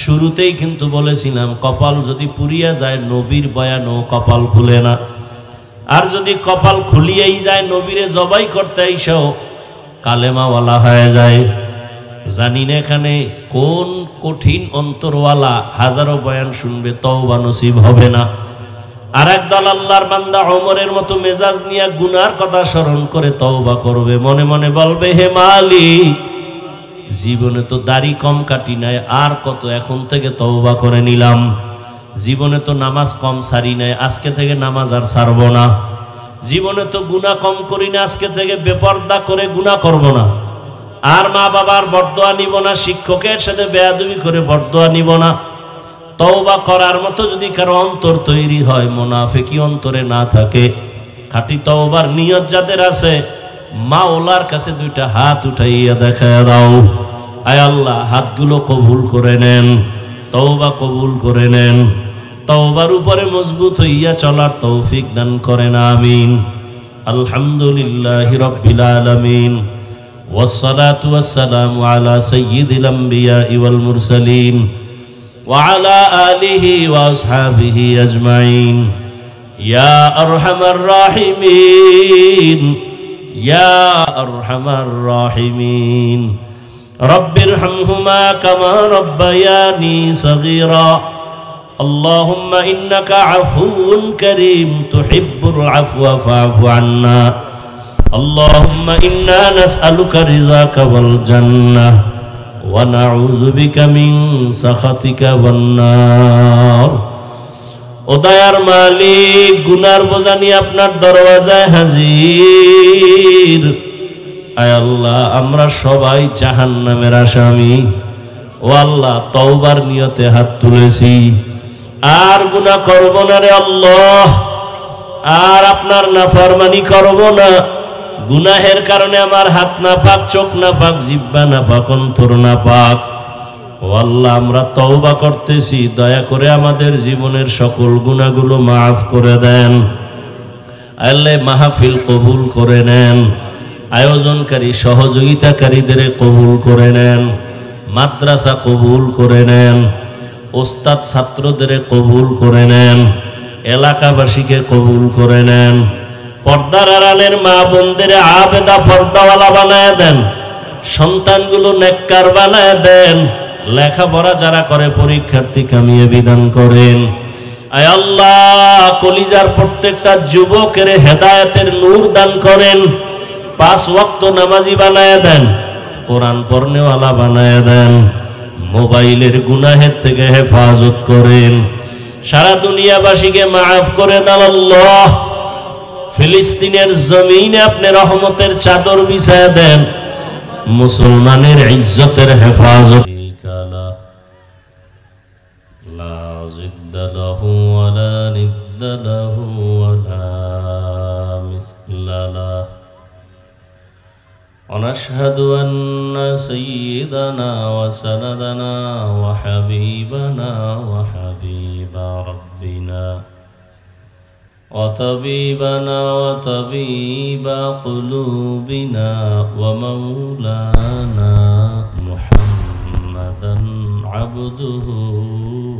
শুরুতেই কিন্তু বলেছিলাম কপাল যদি পুড়িয়া যায় নবীর বয়ানও কপাল খুলে না, আর যদি কপাল খুলিয়েই যায় নবীরে জবাই করতে এসেও কালেমাওয়ালা হয়ে যায়। জানি না এখানে কোন কঠিন অন্তরওয়ালা হাজারো বয়ান শুনবে, তওবা নসিব হবে না। আর একদল আল্লাহর বান্দা ওমরের মতো মেজাজ নিয়ে গুনার কথা স্মরণ করে তওবা করবে, মনে মনে বলবে হে মালিক, জীবনে তো দাড়ি কম কাটি নাই, আর কত, এখন থেকে তওবা করে নিলাম। জীবনে তো নামাজ কম সারি নাই, আজকে থেকে নামাজ আর ছাড়ব না। জীবনে তো গুনাহ কম করি না, আজকে থেকে বেপরদা করে গুনাহ করব না। আর মা বাবার বরদোয়া নিব না, শিক্ষকের সাথে বেয়াদবি করে বরদোয়া নিব না। তওবা করার মতো যদি কারো অন্তর তৈরি হয়, মুনাফিকি অন্তরে না থাকে, খাঁটি তওবার নিয়ত যাদের আছে, মাওলার কাছে দুইটা হাত উঠাইয়া দেখায় দাও। আয় আল্লাহ, হাতগুলো কবুল করে নেন, তওবা কবুল করে নেন, তওবার উপরে মজবুত হইয়া চলার তৌফিক দান করেন, আমিন। আলহামদুলিল্লাহি রাব্বিল আলামিন, والصلاة والسلام على سيد الأنبياء والمرسلين وعلى آله وأصحابه أجمعين يا أرحم الراحمين يا أرحم الراحمين رب ارحمهما كما ربياني صغيرا اللهم إنك عفو كريم تحب العفو فاعف عنا اللهم إنا نسألك رضاك والجنة ونعوذ بك من سخطك والنار। ও দয়ার মালিক, গুনার বোঝা নিয়ে আপনার দরওয়াজায় হাজির। আয় আল্লাহ, আমরা সবাই জাহান্নামের আসামি। ও আল্লাহ, তওবার নিয়তে হাত তুলেছি, আর গুনাহ করব না রে আল্লাহ, আর আপনার নাফরমানি করব না। গুনাহের কারণে আমার হাত না পাক, চোখ না পাক, জিহ্বা না পাক, অন্তর না পাক। ও আল্লাহ, আমরা তওবা করতেছি, দয়া করে আমাদের জীবনের সকল গুনাহগুলো মাফ করে দেন। আল্লাহ, মাহফিল কবুল করে নেন, আয়োজনকারী সহযোগিতাকারীদের কবুল করে নেন, মাদ্রাসা কবুল করে নেন, ওস্তাদ ছাত্রদের কবুল করে নেন, এলাকাবাসীকে কবুল করে নেন। পর্দার আড়ালের মা বোনদের আবেদা পর্দাওয়ালা বানায় দেন, সন্তানগুলো নেককার বানায় দেন, লেখাপড়া যারা করে পরীক্ষার্থী কামিয়ে বিধান করেন। আয় আল্লাহ, কলিজার প্রত্যেকটা যুবকের হেদায়েতের নূর দান করেন, 5 ওয়াক্ত নামাজি বানায় দেন, কোরআন পড়নেওয়ালা বানায় দেন, মোবাইলের গুনাহের থেকে হেফাজত করেন, সারা দুনিয়াবাসীকে মাফ করে দেন আল্লাহ। ফিলিস্তিনের জমিনে আপনি রহমতের চাদর বিছায়া দেন, মুসলমানের ইজ্জতের হেফাজত। লা জিদ্দা লাহু ওয়ালা নিদ্দা লাহু ওয়ালা মিসলা লাহু ওয়া নাশহাদু আন্না সাইয়্যিদানা ওয়া সানাদানা ওয়া হাবিবানা ওয়া হাবিবা রাব্বিনা وطبيبنا وطبيب قلوبنا ومولانا محمدا عبده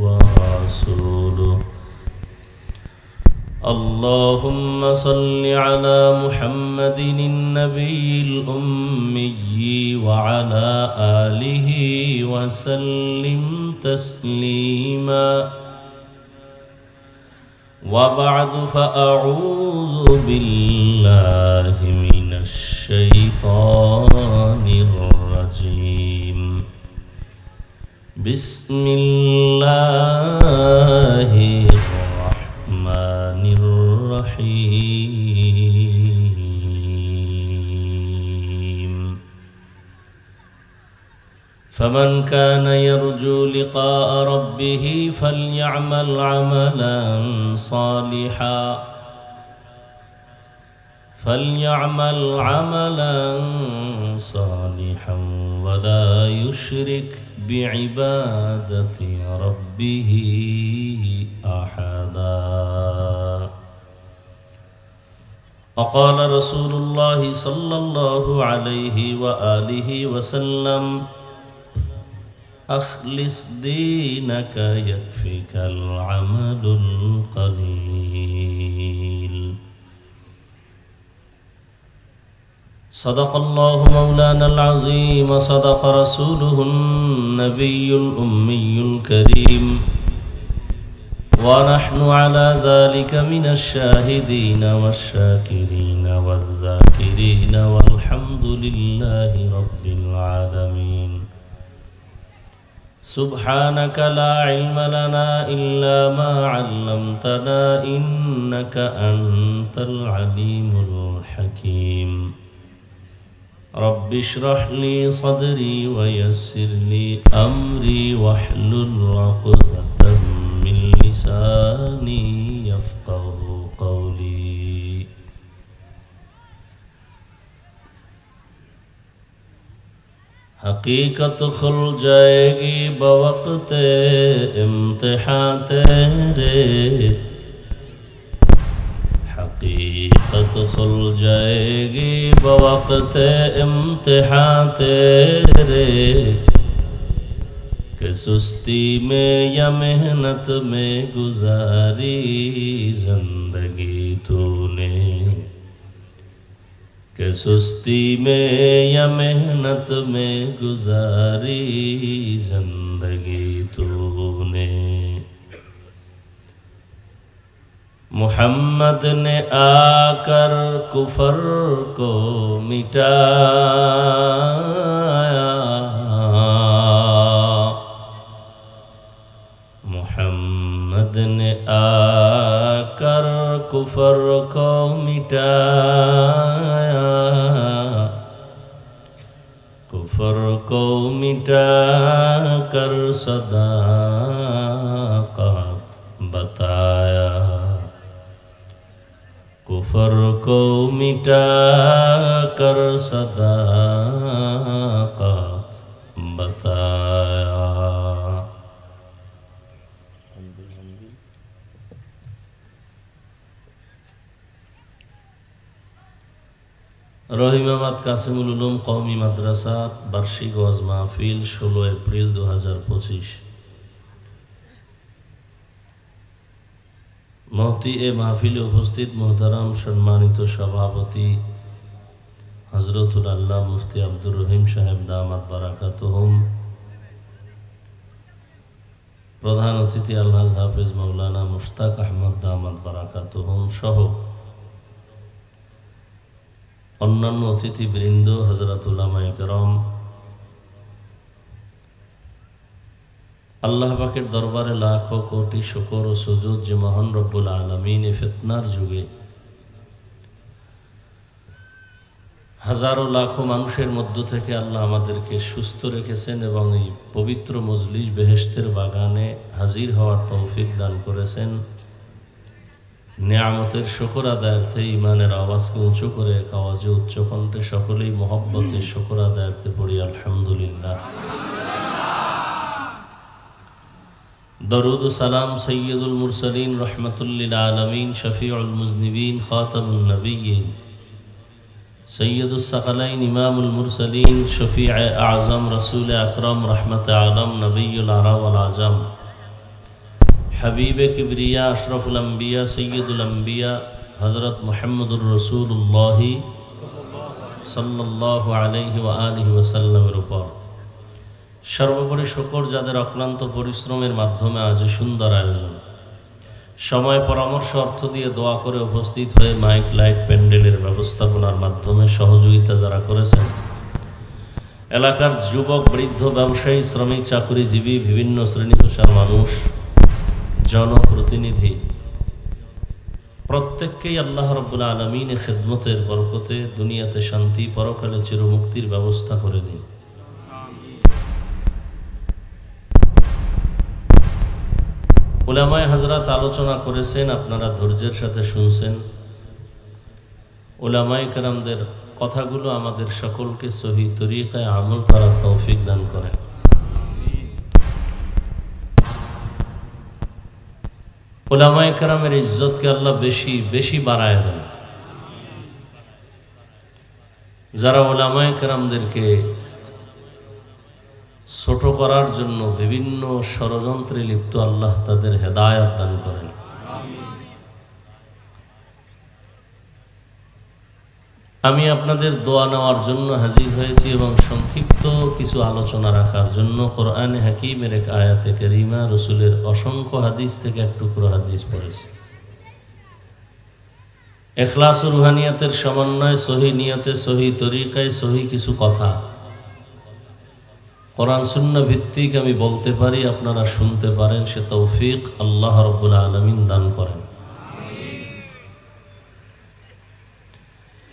ورسوله اللهم صل على محمد النبي الأمي وعلى آله وسلم تسليما وبعد فأعوذ بالله من الشيطان الرجيم بسم الله الرحمن الرحيم فمن كان يرجو لقاء ربه فليعمل عملا صالحا ولا يشرك بعبادة ربه أحدا وقال رسول الله صلى الله عليه وآله وسلم أخلص دينك يكفيك العمل القليل. صدق الله مولانا العظيم، صدق رسوله النبي الأمي الكريم، ونحن على ذلك من الشاهدين والشاكرين والذاكرين، والحمد لله رب العالمين. سبحانك لا علم لنا إلا ما علمتنا إنك أنت العليم الحكيم. رب اشرح لي صدري ويسر لي أمري واحلل عقدة من لساني يفقه قولي. حقیقت کھل جائے گی بوقت امتحان تیرے، حقیقت کھل جائے گی بوقت امتحان تیرے، کہ سستی میں یا محنت میں گزاری زندگی تو نے، کہ سستی میں یا محنت میں گزاری زندگی تو نے۔ محمد نے آ کر کفر کو مٹایا، محمد نے آ کر کفر کو مٹایا، کفر کو مٹا کر صداقت بتایا، کفر کو مٹا کر صداقت بتایا۔ রহিমাবাদ কাসিমুল উলুম কওমি মাদ্রাসা বার্ষিক ওয়াজ মাহফিল 16 এপ্রিল 2025। মহতি এ মাহফিলে উপস্থিত মোহতারাম সম্মানিত সভাপতি হযরতুল আল্লাহ মুফতি আব্দুর রহিম সাহেব দামাত বারাকাতুহুম, প্রধান অতিথি আল্লাহ হাফেজ মাওলানা মুশতাক আহমদ দামাত বারাকাতুহুম সহ অন্যান্য অতিথিবৃন্দ, হযরত উলামায়ে কেরাম, আল্লাহ পাকের দরবারে লাখো কোটি শুকর ও সুজুদ যে মহান রব্বুল আলামিন এ ফিতনার যুগে হাজারো লাখো মানুষের মধ্য থেকে আল্লাহ আমাদেরকে সুস্থ রেখেছেন এবং এই পবিত্র মজলিস বেহেশতের বাগানে হাজির হওয়ার তৌফিক দান করেছেন। নিয়ামতের শুকর আদায়ার্থে ইমানের আওয়াজকে উঁচু করে এক আওয়াজে উচ্চ কণ্ঠে সকলেই মহব্বতের শুকর আদায়ার্থে পড়ি আলহামদুলিল্লাহ। দরুদ ও সালাম সৈয়দুল মুরসালিন রহমাতুল লিল আলামিন শফিউল মুজনিবিন খাতামুন নবিয়্যিন সৈয়দুস সাকালাইন ইমামুল মুরসালিন শফিউ আযম রাসূল আকরাম রহমতে আলম নবিয়ুল আরব ওয়াল আজম हबीब किबरिया अशरफुल अम्बिया सैयदुल अम्बिया हज़रत मुहम्मदुर रसूलुल्लाह सल्लल्लाहु अलैहि व आलिहि वसल्लमेर উপর সর্বোপরি শুকর যাদের অক্লান্ত পরিশ্রমের মাধ্যমে আজ সুন্দর আয়োজন, সময় পরামর্শ অর্থ দিয়ে দোয়া করে উপস্থিত হয়ে মাইক লাইট প্যান্ডেলের ব্যবস্থাপনার মাধ্যমে সহযোগিতা যারা করেছেন, এলাকার যুবক বৃদ্ধ ব্যবসায়ী শ্রমিক চাকরিজীবী বিভিন্ন শ্রেণী পেশার মানুষ জনপ্রতিনিধি প্রত্যেককেই আল্লাহ রাব্বুল আলামিনের খিদমতের বরকতে দুনিয়াতে শান্তি পরকালে চিরমুক্তির ব্যবস্থা করে দিন। উলামায়ে হযরত আলোচনা করেছেন, আপনারা ধৈর্যের সাথে শুনছেন। উলামায়ে কেরামদের কথাগুলো আমাদের সকলকে সহি তরিকায় আমল করার তৌফিক দান করেন। উলামায়ে কেরামের ইজ্জতকে আল্লাহ বেশি বেশি বাড়ায় দেন। যারা উলামায়ে কেরামদেরকে ছোট করার জন্য বিভিন্ন ষড়যন্ত্রে লিপ্ত আল্লাহ তাদের হেদায়েত দান করেন। আমি আপনাদের দোয়া নেওয়ার জন্য হাজির হয়েছি এবং সংক্ষিপ্ত কিছু আলোচনা রাখার জন্য কোরআনে হাকিমের এক আয়াতে কারিমা, রসুলের অসংখ্য হাদিস থেকে এক টুকরো হাদিস পড়েছি। ইখলাস ও রুহানিয়াতের সমন্বয়, সহি নিয়তে, সহি তরিকায়, সহি কিছু কথা কোরআন সুন্নাহ ভিত্তিক আমি বলতে পারি, আপনারা শুনতে পারেন, সে তৌফিক আল্লাহ রাব্বুল আলামিন দান করেন।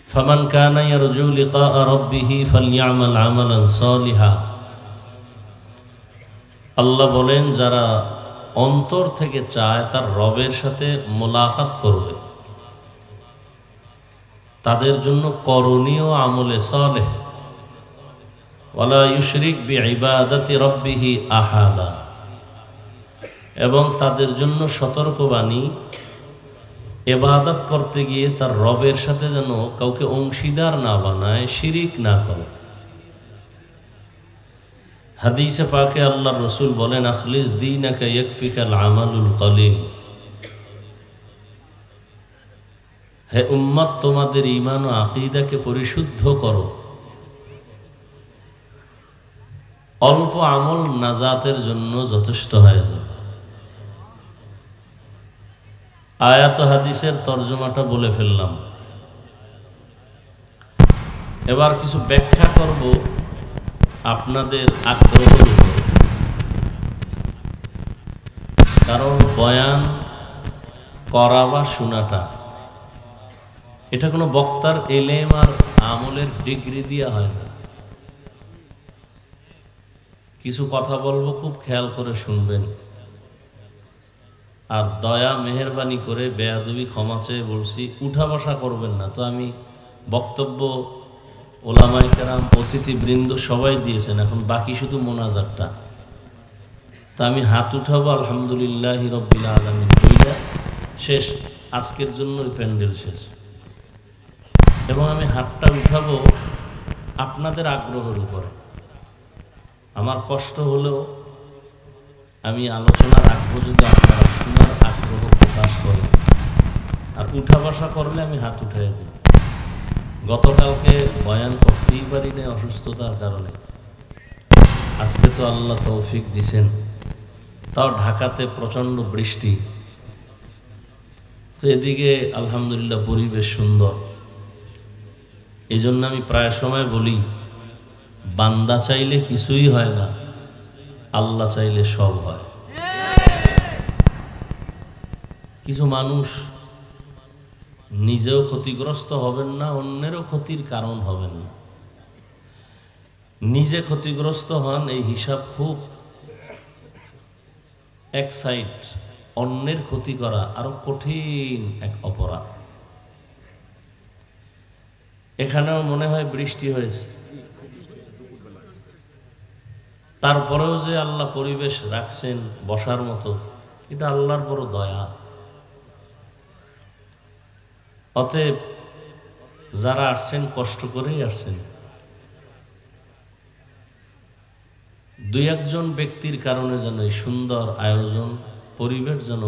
ফামান কানা ইয়ারজু লিকা রাব্বিহি ফালইআমাল আমালান সালিহা। আল্লাহ বলেন, যারা অন্তর থেকে চায় তার রবের সাথে মোলাকাত করবে, তাদের জন্য করণীয় আমলে সালেহ, ওয়ালা ইউশরিক বিইবাদাতি রাব্বিহি আহাদা, এবং তাদের জন্য সতর্কবাণী, ইবাদত করতে গিয়ে তার রবের সাথে যেন কাউকে অংশীদার না বানায়, শিরিক না করে। হাদিসে পাকে আল্লাহর রাসূল বলেন, আখলিস দীনাকা ইয়াকফিকাল আমালুল কলিল। হে উম্মত, তোমাদের ঈমান ও আকীদাকে পরিশুদ্ধ করো, অল্প আমল নাজাতের জন্য যথেষ্ট হয়ে যাবে। আয়াত হাদিসের তরজমাটা বলে ফেললাম, এবার কিছু ব্যাখ্যা করব আপনাদের আগ্রহের উপর। কারণ বয়ান করা বা শোনাটা এটা কোনো বক্তার এলেম আর আমলের ডিগ্রি দিয়া হয় না। কিছু কথা বলবো, খুব খেয়াল করে শুনবেন, আর দয়া মেহেরবানি করে বেয়াদবি ক্ষমা চেয়ে বলছি, উঠা বসা করবেন না। তো আমি বক্তব্য ওলামায়ে কেরাম, অতিথিবৃন্দ সবাই দিয়েছেন, এখন বাকি শুধু মোনাজাতটা। তা আমি হাত উঠাবো আলহামদুলিল্লাহি রাব্বিল আলামিন বইলা শেষ, আজকের জন্য প্যান্ডেল শেষ। এবং আমি হাতটা উঠাবো আপনাদের আগ্রহের উপরে। আমার কষ্ট হলেও আমি আলোচনা রাখবো যদি আপনারা শোনার আগ্রহ প্রকাশ করেন, আর উঠা বসা করলে আমি হাত উঠাই দিই। গতকালকে বয়ান করতেই পারি না অসুস্থতার কারণে, আজকে তো আল্লাহ তৌফিক দিছেন, তাও ঢাকাতে প্রচণ্ড বৃষ্টি, তো এদিকে আলহামদুলিল্লাহ পরিবেশ সুন্দর। এই জন্য আমি প্রায় সময় বলি, বান্দা চাইলে কিছুই হয় না, আল্লাহ চাইলে সব হয়। কিছু মানুষ নিজেও ক্ষতিগ্রস্ত হবেন না, অন্যেরও ক্ষতির কারণ হবেন না, নিজে ক্ষতিগ্রস্ত হন, এই হিসাব খুব এক সাইড। অন্যের ক্ষতি করা আরো কঠিন এক অপরাধ। এখানেও মনে হয় বৃষ্টি হয়েছে, তারপরেও যে আল্লাহ পরিবেশ রাখছেন বসার মতো, এটা আল্লাহর বড় দয়া। অতএব যারা আসছেন কষ্ট করেই আসছেন। দুই একজন ব্যক্তির কারণে যেন এই সুন্দর আয়োজন, পরিবেশ যেন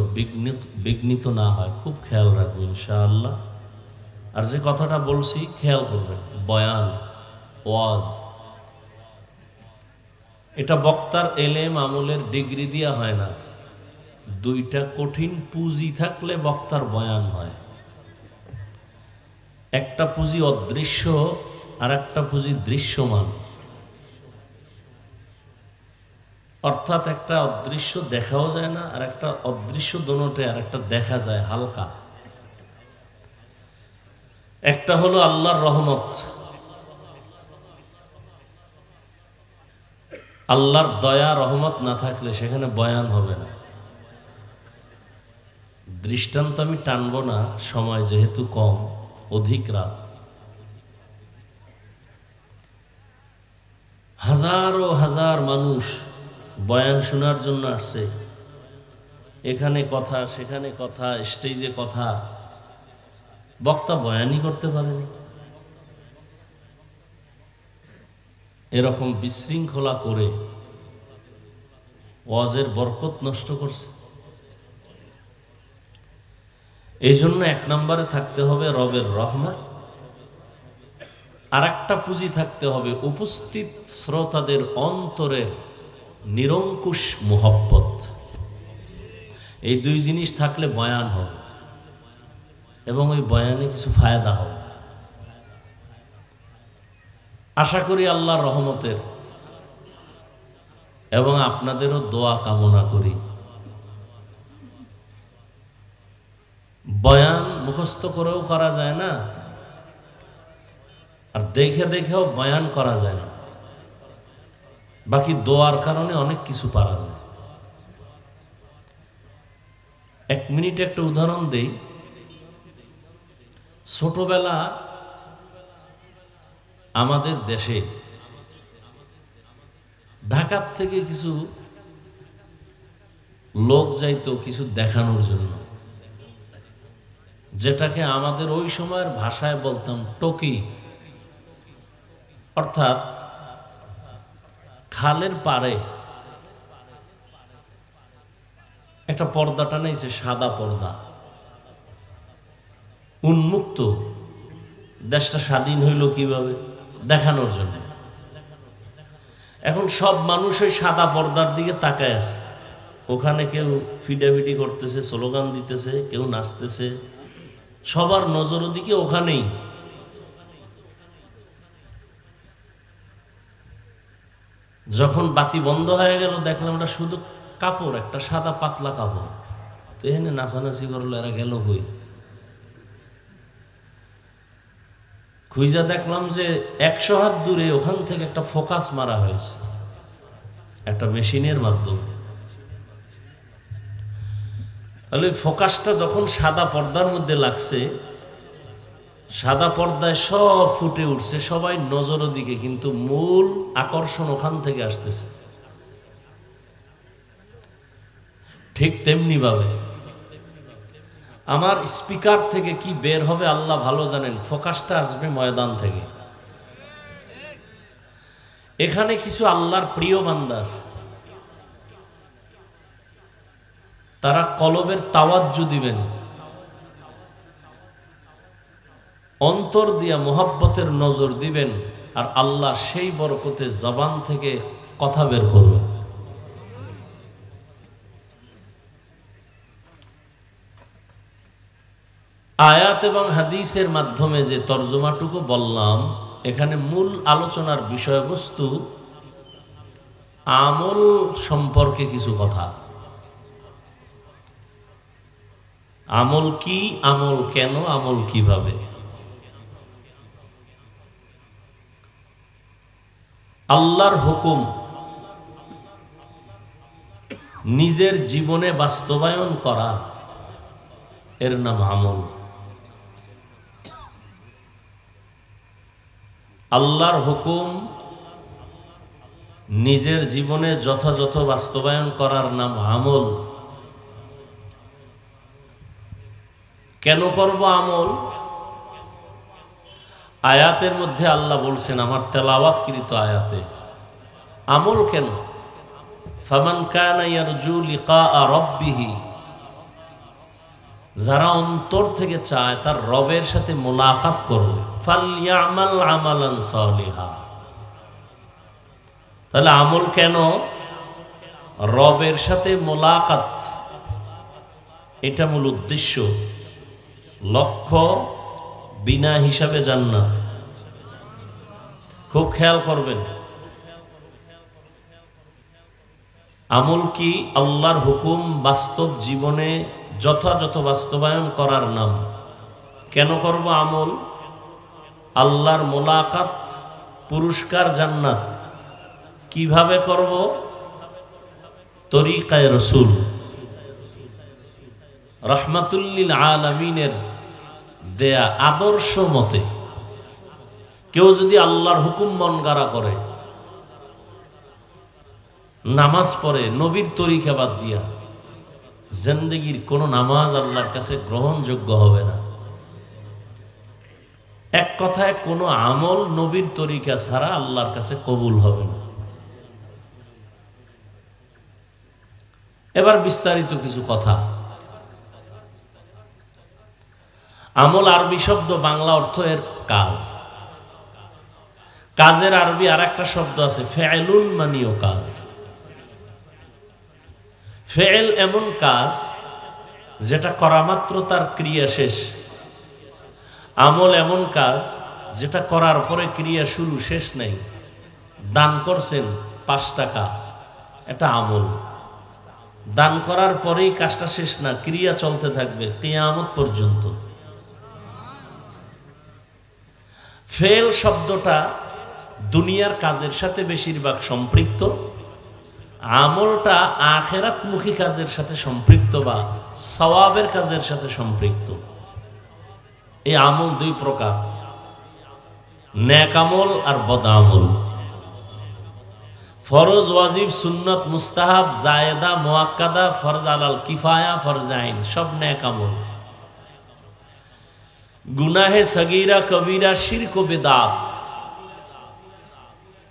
বিঘ্নিত না হয়, খুব খেয়াল রাখবো ইনশাআল্লাহ। আর যে কথাটা বলছি খেয়াল করবেন, বয়ান, ওয়াজ, এটা বক্তার এলেম আমলের ডিগ্রি দিয়া হয় না। দুইটা কঠিন পুঁজি থাকলে বক্তার বয়ান হয়। একটা পুঁজি অদৃশ্য, আর একটা পুঁজি দৃশ্যমান। অর্থাৎ একটা অদৃশ্য দেখাও যায় না, আর একটা অদৃশ্য দোনোটে, আর একটা দেখা যায় হালকা। একটা হলো আল্লাহর রহমত, আল্লাহর দয়া রহমত না থাকলে সেখানে বয়ান হবে না। দৃষ্টান্ত আমি টানবো না, সময় যেহেতু কম, অধিক রাত। হাজারো হাজার মানুষ বয়ান শোনার জন্য আসছে, এখানে কথা, সেখানে কথা, স্টেজে কথা, বক্তা বয়ানই করতে পারেনি। এরকম বিশৃঙ্খলা করে ওয়াজের বরকত নষ্ট করছে। এই জন্য 1 নম্বরে থাকতে হবে রবের রহমত, আর একটা পুঁজি থাকতে হবে উপস্থিত শ্রোতাদের অন্তরের নিরঙ্কুশ মোহব্বত। এই 2 জিনিস থাকলে বয়ান হবে এবং ওই বয়ানে কিছু ফায়দা হবে। আশা করি আল্লাহর রহমতের এবং আপনাদেরও দোয়া কামনা করি। বয়ান মুখস্থ করেও করা যায় না, আর দেখে দেখেও বয়ান করা যায় না। বাকি দোয়ার কারণে অনেক কিছু পারা যায়। 1 মিনিটে একটা উদাহরণ দেই। ছোটবেলা আমাদের দেশে ঢাকার থেকে কিছু লোক যাইতো কিছু দেখানোর জন্য, যেটাকে আমাদের ওই সময়ের ভাষায় বলতাম টকি। অর্থাৎ খালের পাড়ে একটা পর্দা টানাইছে, সাদা পর্দা, উন্মুক্ত। দেশটা স্বাধীন হইল কিভাবে? দেখানোর জন্য। এখন সব মানুষ ওই সাদা পর্দার দিকে তাকায় আছে। ওখানে কেউ ফিডাফিডি করতেছে, স্লোগান দিতেছে, কেউ নাচতেছে, সবার নজর ওদিকে ওখানেই। যখন বাতি বন্ধ হয়ে গেল দেখলাম ওটা শুধু কাপড়, একটা সাদা পাতলা কাপড়। তো এখানে নাচানাচি করলো, এরা গেল কই? খুঁজা দেখলাম যে 100 হাত দূরে ওখান থেকে একটা ফোকাস মারা হয়েছে একটা মেশিনের মাধ্যমে। তাহলে ফোকাসটা যখন সাদা পর্দার মধ্যে লাগছে, সাদা পর্দায় সব ফুটে উঠছে, সবাই নজর দিকে, কিন্তু মূল আকর্ষণ ওখান থেকে আসতেছে। ঠিক তেমনি ভাবে আমার স্পিকার থেকে কি বের হবে আল্লাহ ভালো জানেন। ফোকাসটা আসবে ময়দান থেকে। এখানে কিছু আল্লাহর প্রিয় বান্দা আছে, তারা কলবের তাওয়াজ্জু দিবেন, অন্তর দিয়া মোহাব্বতের নজর দিবেন, আর আল্লাহ সেই বরকতে জবান থেকে কথা বের করবেন। আয়াত এবং হাদিসের মাধ্যমে যে তর্জমাটুকু বললাম, এখানে মূল আলোচনার বিষয়বস্তু আমল সম্পর্কে কিছু কথা। আমল কি, আমল কেন, আমল কিভাবে। আল্লাহর হুকুম নিজের জীবনে বাস্তবায়ন করা, এর নাম আমল। আল্লাহর হুকুম নিজের জীবনে যথাযথ বাস্তবায়ন করার নাম আমল। কেন করব আমল? আয়াতের মধ্যে আল্লাহ বলছেন, আমার তেলাওয়াতকৃত আয়াতে। আমল কেন? ফামান কানা ইয়ারজু লিকা রাব্বিহি, যারা অন্তর থেকে চায় তার রবের সাথে মোলাকাত করবে, ফালইয়ামাল আমালান সালিহা। তাহলে আমল কেন? রবের সাথে মোলাকাত, এটা মূল উদ্দেশ্য, লক্ষ্য, বিনা হিসাবে জান্নাত। খুব খেয়াল করবেন। আমল কি? আল্লাহর হুকুম বাস্তব জীবনে যথাযথ বাস্তবায়ন করার নাম। কেন করব আমল? আল্লাহর মোলাকাত, পুরস্কার, জান্নাত। কিভাবে করব? তরিকায়ে রসুল রাহমাতুল্লিল আলামিনের দেয়া আদর্শ মতে। কেউ যদি আল্লাহর হুকুম মনগারা করে, নামাজ পড়ে নবীর তরিকা বাদ দিয়া, জিন্দেগির কোন নামাজ আল্লাহর কাছে গ্রহণযোগ্য হবে না। এক কথায় কোন আমল নবীর তরিকা ছাড়া আল্লাহর কাছে কবুল হবে না। এবার বিস্তারিত কিছু কথা। আমল আরবি শব্দ, বাংলা অর্থ এর কাজ। কাজের আরবি আর একটা শব্দ আছে ফেয়েলুন, মানিও কাজ। ফেয়েল এমন কাজ যেটা করা মাত্র তার ক্রিয়া শেষ। আমল এমন কাজ যেটা করার পরে ক্রিয়া শুরু, শেষ নাই। দান করছেন 5 টাকা, এটা আমল। দান করার পরেই কাজটা শেষ না, ক্রিয়া চলতে থাকবে কিয়ামত পর্যন্ত। ফেল শব্দটা দুনিয়ার কাজের সাথে বেশিরভাগ সম্পৃক্ত, আমলটা আখিরাতমুখী কাজের সাথে সম্পৃক্ত বা সওয়াবের কাজের সাথে সম্পৃক্ত। এই আমল 2 প্রকার, নেক আমল আর বদ আমল। ফরজ, ওয়াজিব, সুন্নত, মুস্তাহাব, জায়েদা, মুআক্কাদা, ফরজ আলাল কিফায়া, ফরজ আইন, সব নেক আমল। গুনাহে সগীরা, কবিরা, শিরক ও বিদআত,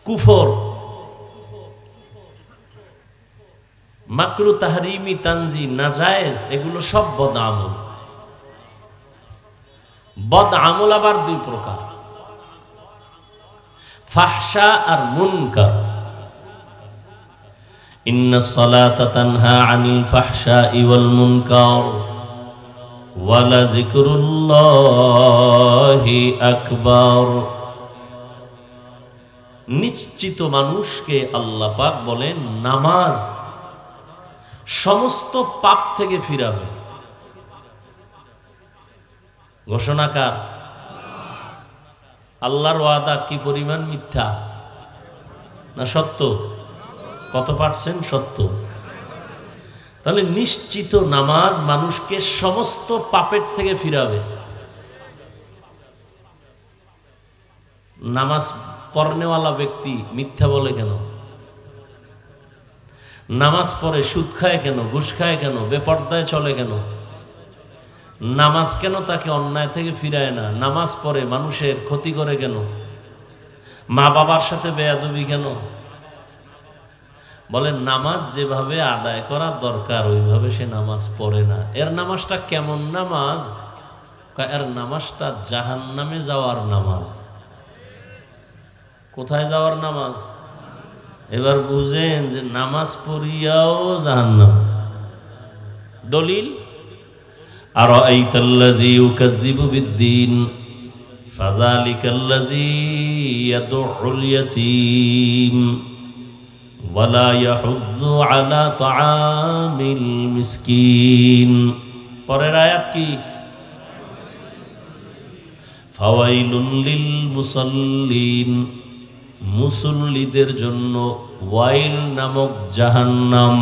কুফর, মাকরু, তাহরিমি, তানজি, নাজায়েজ, এগুলো সব বদ আমল। বদ আমল আবার 2 প্রকার, ফাহশা আর মুনকার। ইন্নাস সালাতা তানহা আনিল ফাহশাই ওয়াল মুনকার ওয়া লাযিকরুল্লাহি আকবার। নিশ্চিত মানুষকে আল্লাহ পাক বলেন নামাজ সমস্ত পাপ থেকে ফিরাবে। ঘোষণাকার আল্লাহর ওয়াদা কি পরিমাণ মিথ্যা না সত্য? কত পার্সেন্ট সত্য? তাহলে নিশ্চিত নামাজ মানুষকে সমস্ত পাপের থেকে ফিরাবে। নামাজ পড়নেওয়ালা ব্যক্তি মিথ্যা বলে কেন? নামাজ পড়ে সুদ খায় কেন? ঘুষ খায় কেন? বেপরদায় চলে কেন? নামাজ কেন তাকে অন্যায় থেকে ফিরায় না? নামাজ পড়ে মানুষের ক্ষতি করে কেন? মা বাবার সাথে বেয়াদবি কেন? বলেন নামাজ যেভাবে আদায় করার দরকার ওইভাবে সে নামাজ পড়ে না। এর নামাজটা কেমন নামাজ? এর নামাজটা জাহান্নামে যাওয়ার নামাজ। কোথায় যাওয়ার নামাজ? এবার বুঝেন যে নামাজ পড়িয়াও জাহান্নাম। দলিল আরাআইতাল্লাযী ইউকাযযিবু বিদ্দীন ফাযালিকাল্লাযী ইয়াদউল ইয়াতীম ওয়ালা ইয়াহুয্যু আলা তাআমিল মিসকিন। পরের আয়াত কি? ফাওয়াইলুন লিল মুসাল্লিন, মুসল্লিদের জন্য ওয়াইল নামক জাহান্নাম।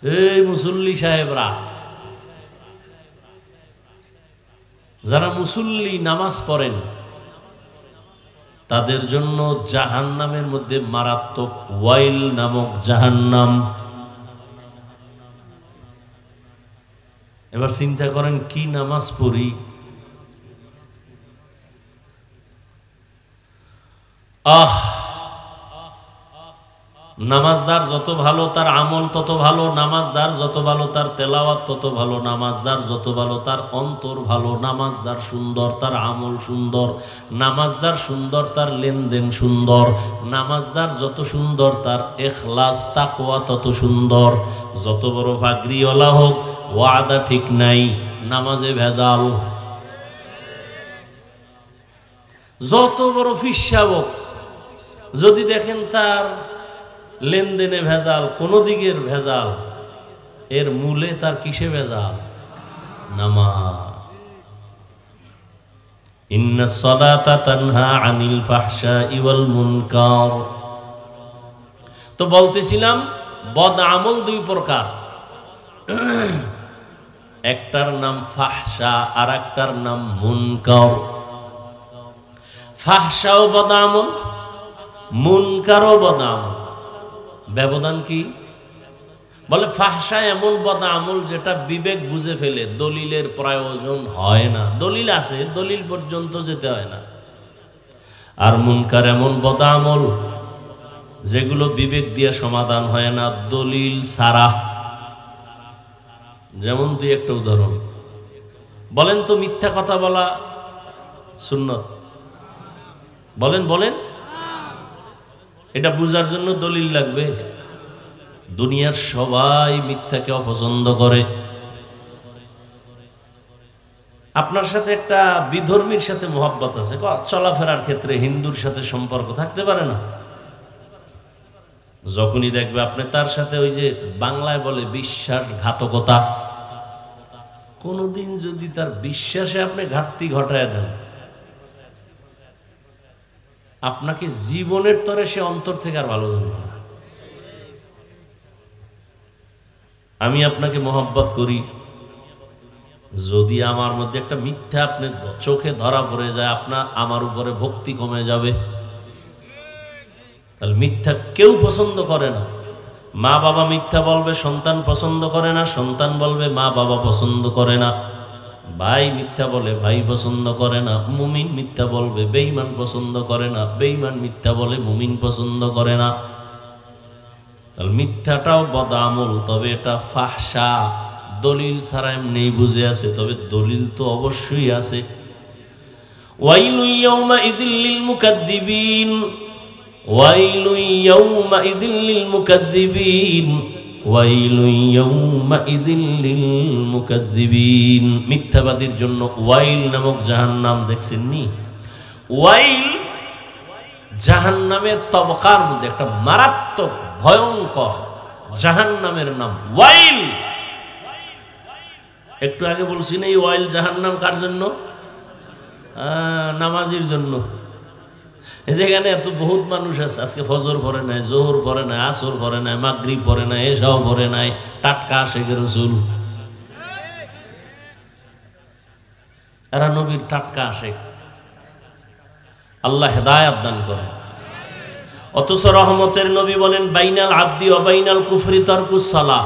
এই মুসল্লি সাহেবরা, যারা মুসল্লি নামাজ পড়েন তাদের জন্য জাহান্নামের মধ্যে মারাত্মক ওয়াইল নামক জাহান্নাম। এবার চিন্তা করেন কি নামাজ পড়ি, নামাজ যার যত ভালো তার আমল তত ভালো, নামাজ যার যত ভালো তার তেলাওয়াত তত ভালো, নামাজ যার যত ভালো তার অন্তর ভালো, নামাজ যার সুন্দর তার আমল সুন্দর, নামাজ যার সুন্দর তার লেনদেন সুন্দর, নামাজ যার যত সুন্দর তার ইখলাস তাকওয়া তত সুন্দর। যত বড় ফাগরিওয়ালা হোক ওয়াদা ঠিক নাই, নামাজে ভেজাল। যত বড় ফিসাবক যদি দেখেন তার লেনদেনে ভেজাল, কোন দিকের ভেজাল, এর মূলে তার কিসে ভেজাল? নামাজ। ইন্নাস সালাতা তানহা আনিল ফাহশাই ওয়াল মুনকার। তো বলতেছিলাম বদ আমল 2 প্রকার, একটার নাম ফাহশা আর একটার নাম মুনকার। ফাহশাও বদ আমল, মুনকারও বদ আমল। ব্যবধান কি? বলে ফাহশা এমন বদ আমল যেটা বিবেক বুঝে ফেলে, দলিলের প্রয়োজন হয় না। দলিল আছে, দলিল পর্যন্ত যেতে হয় না। আর মুনকার এমন বদ আমল যেগুলো বিবেক দিয়ে সমাধান হয় না, দলিল ছাড়া। যেমন দুই একটা উদাহরণ বলেন তো, মিথ্যা কথা বলা সুন্নত? বলেন বলেন, এটা বুঝার জন্য দলিল লাগবে? দুনিয়ার সবাই মিথ্যাকে অপছন্দ করে। আপনার সাথে একটা বিধর্মীর সাথে মোহাব্বত আছে, চলাফেরার ক্ষেত্রে হিন্দুর সাথে সম্পর্ক থাকতে পারে না। যখনই দেখবে আপনি তার সাথে ওই যে বাংলায় বলে বিশ্বাসঘাতকতা, কোনদিন যদি তার বিশ্বাসে আপনি ঘাটতি ঘটায় দেন, আপনাকে জীবনের তরে সে অন্তর থেকে আর ভালো জানবে না। আমি আপনাকে মোহাব্বত করি, যদি আমার মধ্যে একটা মিথ্যা আপনি চোখে ধরা পড়ে যায়, আপনার আমার উপরে ভক্তি কমে যাবে। তাহলে মিথ্যা কেউ পছন্দ করে না। মা বাবা মিথ্যা বলবে, সন্তান পছন্দ করে না, সন্তান বলবে মা বাবা পছন্দ করে না। ভাই মিথ্যা বলে, ভাই পছন্দ করে না। মুমিন মিথ্যা বলবে, বেঈমান পছন্দ করে না। বেঈমান মিথ্যা বলে, মুমিন পছন্দ করে না। তাহলে মিথ্যাটাও বদামল, তবে এটা ফাহশা। দলিল ছাড়া এমনি বুঝে আছে, তবে দলিল তো অবশ্যই আছে। ওয়াইলু ইয়াউমাইযিল লিল মুকাদ্দিবিন, ওয়াইলু ইয়াউমাইযিল লিল মুকাদ্দিবিন, ওয়াইলু ইয়াউমাইযিল লিল মুকাদ্দিবিন। মিথ্যাবাদীর জন্য ওয়াইল নামক জাহান্নাম, দেখছেন নি? ওয়াইল জাহান্নামের তবকার মধ্যে একটা মারাত্মক ভয়ঙ্কর জাহান্নামের নাম ওয়াইল। একটু আগে বলছি না, এই ওয়াইল জাহান্নাম কার জন্য? নামাজির জন্য। যেখানে এত বহুত মানুষ আছে, আজকে ফজর পড়ে নাই, জোহর পড়ে নাই, আসর পড়ে নাই, মাগরিব পড়ে নাই, এশাও পড়ে নাই, টাটকা আশিকে রাসূল, এরা নবীর টাটকা আশিক। আল্লাহ হেদায়েত দান করেন। অথচ রহমতের নবী বলেন, বাইনাল আবদি ওয়া বাইনাল কুফরি তারকুস সালাহ।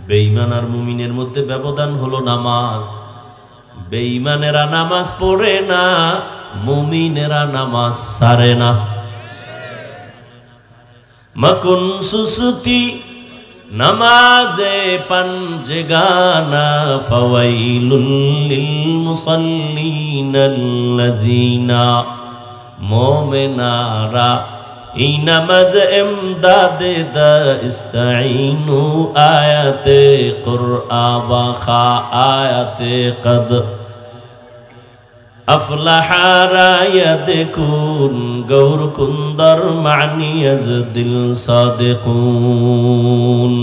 বেঈমান আর মুমিনের মধ্যে ব্যবধান হলো নামাজ। বেঈমানেরা নামাজ পড়ে না, মুমিনেরা নামাজ ছাড়ে না। মাকুন সুসুতি নামাজে পাঞ্জেগানা, ফাওয়াইলুল লিল মুসাল্লিনাল্লাযিনা। মুমিনারা এই নামাজ এমদাদে দা ইস্তাইনু, আয়াতে কুরআন বাখা আয়াতে কদ আফলাহারা ইয়াদকুন গৌর কুন্দর মানি আজদিল সাদিকুন।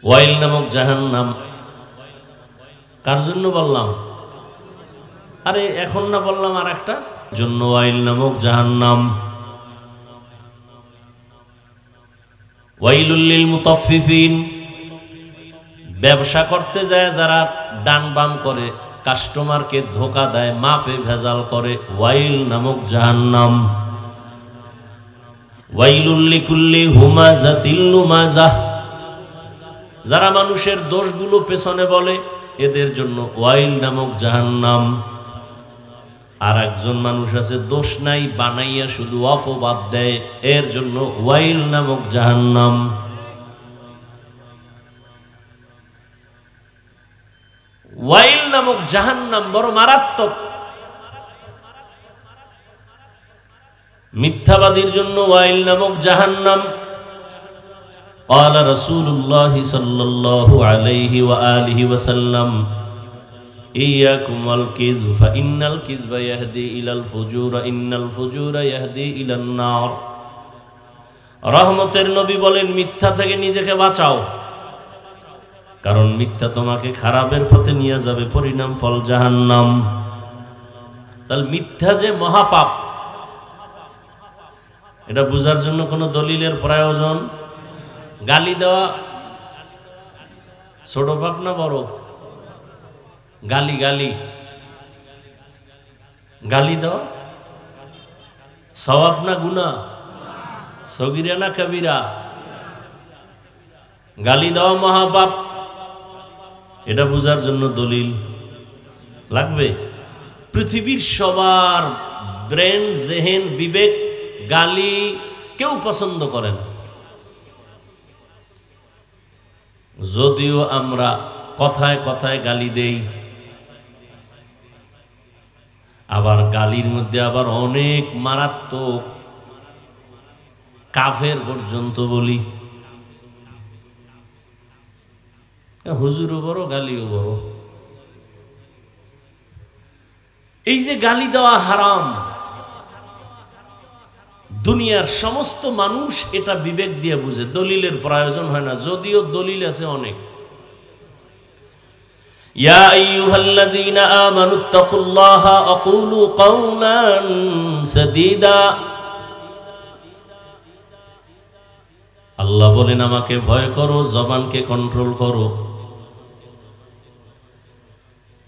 ওয়াইল নামক জাহান্নাম কার জন্য বললাম? আরে এখন না বললাম আর একটা জন্য, ওয়াইল নামক জাহান্নাম। ওয়াইলুল লিল মুতাফফিফিন, ব্যবসা করতে যায় যারা ডান বাম করে, কাস্টমারকে ধোকা দেয়, মাপে ভেজাল করে, ওয়াইল নামক জাহান্নাম। ওয়াইলুল লিকুল্লি হুমাযাতিল লুমাযাহ, যারা মানুষের দোষগুলো পেছনে বলে, এদের জন্য ওয়াইল নামক জাহান্নাম। আর একজন মানুষ আছে দোষ নাই, বানাইয়া শুধু অপবাদ দেয়, এর জন্য ওয়াইল নামক জাহান্নাম। ওয়াইল নামক জাহান্নাম বড় মারাত্মক। মিথ্যাবাদীর জন্য ওয়াইল নামক জাহান্নাম। قال رسول الله صلى الله عليه وآله وسلم إياكم والكذب فإن الكذب يهدي إلى الفجور إن الفجور يهدي إلى النار। রহমতের নবী বলেন, মিথ্যা থেকে নিজেকে বাঁচাও, কারণ মিথ্যা তোমাকে খারাপের পথে নিয়ে যাবে, পরিণাম ফল জাহান্নাম। তাহলে মিথ্যা যে মহাপাপ, এটা বুঝার জন্য কোনো দলিলের প্রয়োজন? গালি দেওয়া ছোট পাপ না বড়? গালি গালি গালি দেওয়া সওয়াব না গুনাহ? সগীরা না কবিরা? গালি দেওয়া মহাপাপ, এটা বুঝার জন্য দলিল লাগবে? পৃথিবীর সবার ব্রেন, জেহেন, বিবেক গালি কেউ পছন্দ করে না। যদিও আমরা কথায় কথায় গালি দেই, আবার গালির মধ্যে আবার অনেক মারাত্মক কাফের পর্যন্ত বলি। হুজুরও বড়, গালিও বড়। এই যে গালি দেওয়া হারাম, দুনিয়ার সমস্ত মানুষ এটা বিবেক দিয়ে বুঝে, দলিলের প্রয়োজন হয় না, যদিও দলিল আছে অনেক। ইয়া আইয়ুহাল্লাযীনা আমানুত্তাকুল্লাহা আকুলু কাওলান সাদীদা। আল্লাহ বলেন আমাকে ভয় করো, জবানকে কন্ট্রোল করো।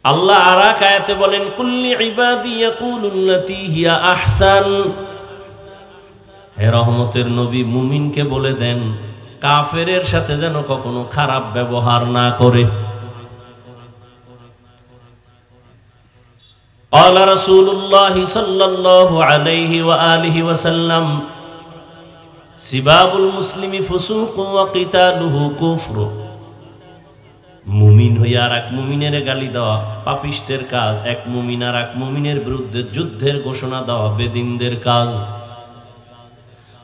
আল্লাহ আরেক আয়াতে বলেন কুল্লি ইবাদি ইয়াকুলুল্লাতী হিয়া আহসান। হে রহমতের নবী, মুমিনকে বলে দেন কাফেরের সাথে যেন কখনো খারাপ ব্যবহার না করে। قال رسول الله صلى الله عليه وآله وسلم سباب المسلم فسوق وقتاله كفر। মুমিন হইয়া আর এক মুমিনের গালি দেওয়া পাপিষ্টের কাজ, এক মুমিন আর এক মুমিনের বিরুদ্ধে যুদ্ধের ঘোষণা দেওয়া বেদিনদের কাজ।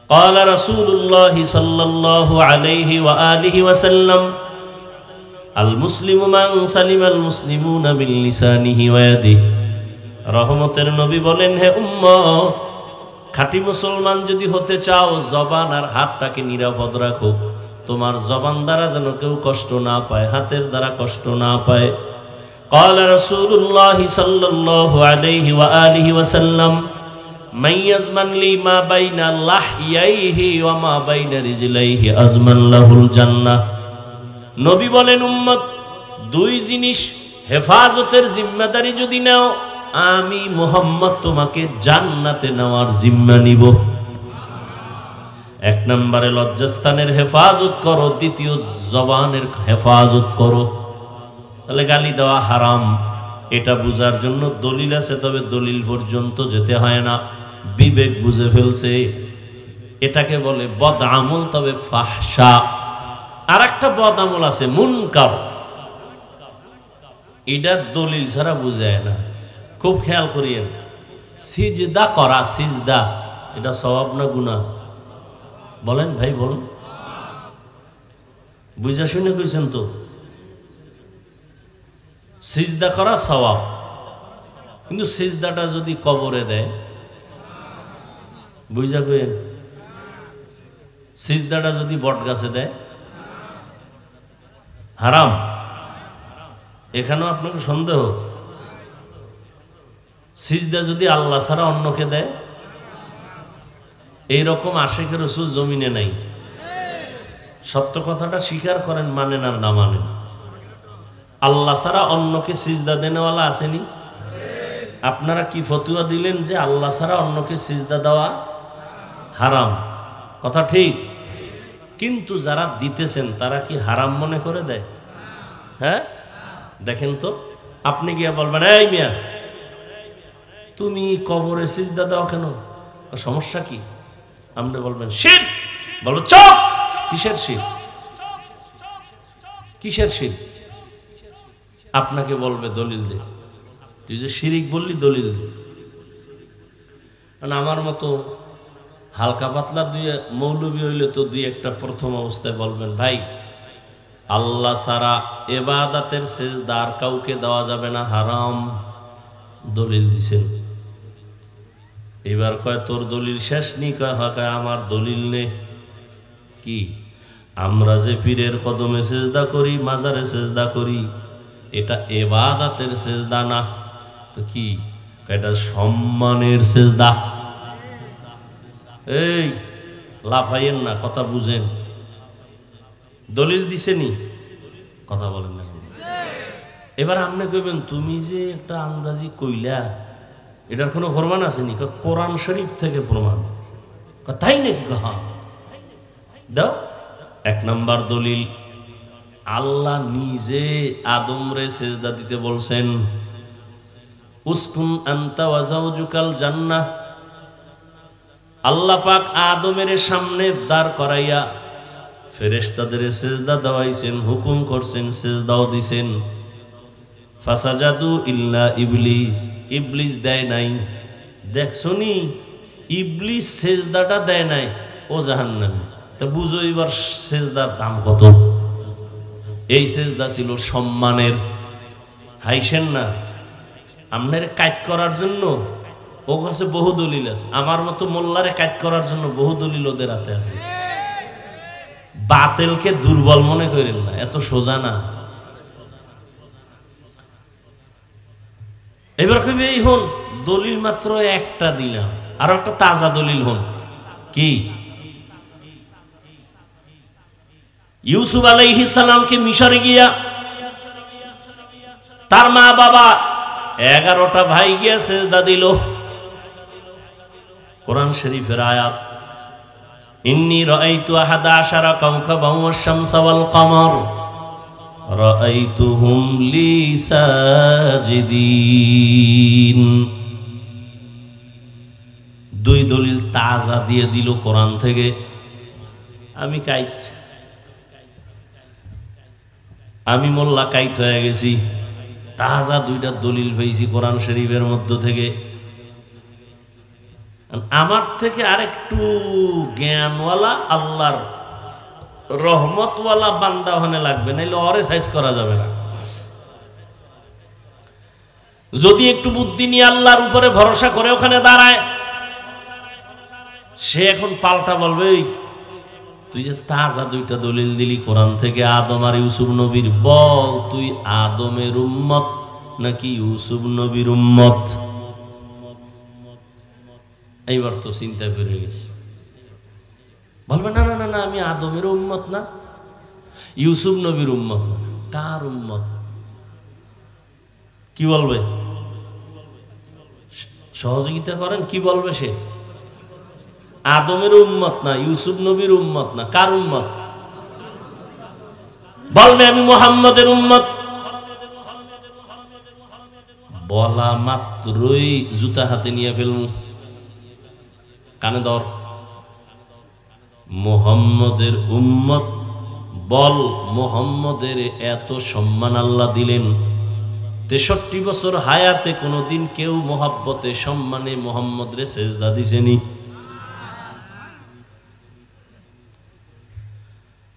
قال رسول الله صلى الله عليه وآله وسلم المسلم من سلم المسلمون من لسانه ويده। রহমতের নবী বলেন হে উম্মত, খাঁটি মুসলমান যদি হতে চাও জবান আর হাতটাকে নিরাপদ রাখো। তোমার জবান দ্বারা যেন কেউ কষ্ট না পায়, হাতের দ্বারা কষ্ট না পায়। قال رسول الله صلى الله عليه وآله وسلم من يضمن لي ما بين لحييه وما بين رجليه أضمن له الجنة। নবী বলেন উম্মত, দুই জিনিস হেফাজতের জিম্মাদারি যদি নাও, আমি মুহাম্মদ তোমাকে জান্নাতে নেওয়ার জিম্মা নিব। এক নম্বরে লজ্জাস্থানের হেফাজত করো, দ্বিতীয় জবানের হেফাজত করো। তাহলে গালি দেওয়া হারাম, এটা বুঝার জন্য দলিল আছে, তবে দলিল পর্যন্ত যেতে হয় না, বিবেক বুঝে ফেলছে। এটাকে বলে বদ আমল, তবে ফাহশা। আর একটা বদ আমল আছে মুনকার, এটা দলিল ছাড়া বুঝায় না। খুব খেয়াল করিয়েন, সিজদা করা, সিজদা এটা সওয়াব না গুনাহ? বলেন ভাই, বলেন। বুঝা শুনে কইছেন তো? সিজদা করা সওয়াব, কিন্তু সিজদাটা যদি কবরে দেয়, বুঝা কইেন। সিজদাটা যদি বট গাছে দেয়, হারাম। এখানেও আপনাকে সন্দেহ? সিজদা যদি আল্লাহ ছাড়া অন্যকে দেয়, এইরকম আশিক রাসূল জমিনে নাই। সত্য কথাটা স্বীকার করেন, মানেন আর না মানেন। আল্লাহ ছাড়া অন্যকে সিজদা দেনেওয়ালা আসেনি? আপনারা কি ফতুয়া দিলেন যে আল্লাহ ছাড়া অন্যকে সিজদা দেওয়া হারাম? কথা ঠিক, কিন্তু যারা দিতেছেন তারা কি হারাম মনে করে দেয়? হ্যাঁ, দেখেন তো। আপনি গিয়া বলবেন এই মিয়া তুমি কবরে সিজদা দাও কেন, সমস্যা কি? আপনি বলবেন শিরক। বলবো চুপ, কিসের শিরক? কিসের শিরক? আপনাকে বলবে দলিল দে। তুই যে শিরিক বললি, দলিল দে। আমার মতো হালকা পাতলা দুই মৌলবী হইলে তো দুই একটা প্রথম অবস্থায় বলবেন ভাই আল্লাহ ছাড়া ইবাদতের সিজদা আর কাউকে দেওয়া যাবে না, হারাম। দলিল দিছেন। এবার কয় তোর দলিল শেষ নি? কয় আমার দলিল নে। কি? আমরা যে পীরের কদমে সিজদা করি, মাজারে সিজদা করি, এটা ইবাদতের সিজদা না। তো কি? এটা সম্মানের সিজদা। এই লাফাইয়েন না, কথা বুঝেন। দলিল দিছেনি, কথা বলেন না। এবার আপনি কইবেন তুমি যে একটা আন্দাজি কইলা, এটার কোনো প্রমাণ আসেনি? কোরআন শরীফ থেকে প্রমাণ। তাই নাকি? দাও। এক নাম্বার দলিল, আল্লাহ নিজে আদমরে সিজদা দিতে বলছেন। উসকুন আনতা ওয়া যাওজুকাল জান্নাহ আল্লাহ পাক আদমের সামনে দাঁড় করাইয়া ফেরেশতাদের সিজদা দেওয়াইছেন, হুকুম করছেন, সিজদাও দিছেন। ফাসাজাদু ইল্লা ইবলিস, ইবলিস দেয় নাই। দেখছনি, ইবলিস সিজদাটা দেয় নাই, ও জাহান্নামী। তা বুঝো এবার সিজদার দাম কত। এই সিজদা ছিল সম্মানের। হাইছেন না, আপনার কাজ করার জন্য ও কাছে বহু দলিল আছে। আমার মতো মোল্লারে কাজ করার জন্য বহু দলিল ওদের হাতে আছে। বাতিলকে দুর্বল মনে করেন না, এত সোজা না। এবার কইবে এই হন দলিল মাত্র একটা দিলাম, আর একটা তাজা দলিল হন। কি? ইউসুফ আলাইহিস সালামকে মিশরে গিয়া তার মা বাবা 11টা ভাই গিয়া সিজদা দিল। কোরআন শরীফের আয়াত, ইন্নী রাআইতু আহাদা আশারা কাওকাবান ওয়াশ-শামসা ওয়াল কমর রাআইতুহুম লি সাজিদিন। দুই দলিল তাজা দিয়ে দিল কোরআন থেকে। আমি কাইত, আমি মোল্লা কাইত হয়ে গেছি। তাজা দুইটা দলিল পেয়েছি কোরআন শরীফের মধ্য থেকে। আমার থেকে আরেকটু জ্ঞানওয়ালা আল্লাহর রহমতওয়ালা বান্দা ওখানে লাগবে, নাইলে অরে সাইজ করা যাবে না। যদি একটু বুদ্ধি নিয়ে আল্লাহর উপরে ভরসা করে ওখানে দাঁড়ায়, সে এখন পাল্টা বলবে, তুই যে তাজা দুইটা দলিল দিলি কোরআন থেকে আদম আর ইউসুফ নবীর, বল তুই আদমের উম্মত নাকি ইউসুফ নবীর উম্মত? এইবার তো চিন্তা করে গেছে, বলবে না না না না, আমি আদমের উম্মত না, ইউসুফ নবীর উম্মত না। কার উম্মত? কি বলবে? সহযোগিতা করেন, কি বলবে সে? আদমের উম্মত না, ইউসুফ নবীর উম্মত না, কার উম্মত? বলবে আমি মুহাম্মদের উম্মত। বলা মাত্রই জুতা হাতে নিয়ে ফেলবো। কানে ধর, মুহাম্মদের উম্মত বল। মুহাম্মদের এত সম্মান আল্লাহ দিলেন, 63 বছর হায়াতে কোনদিন কেউ মোহাব্বতে সম্মানে মুহাম্মদ রে সেজদা দিছেনি?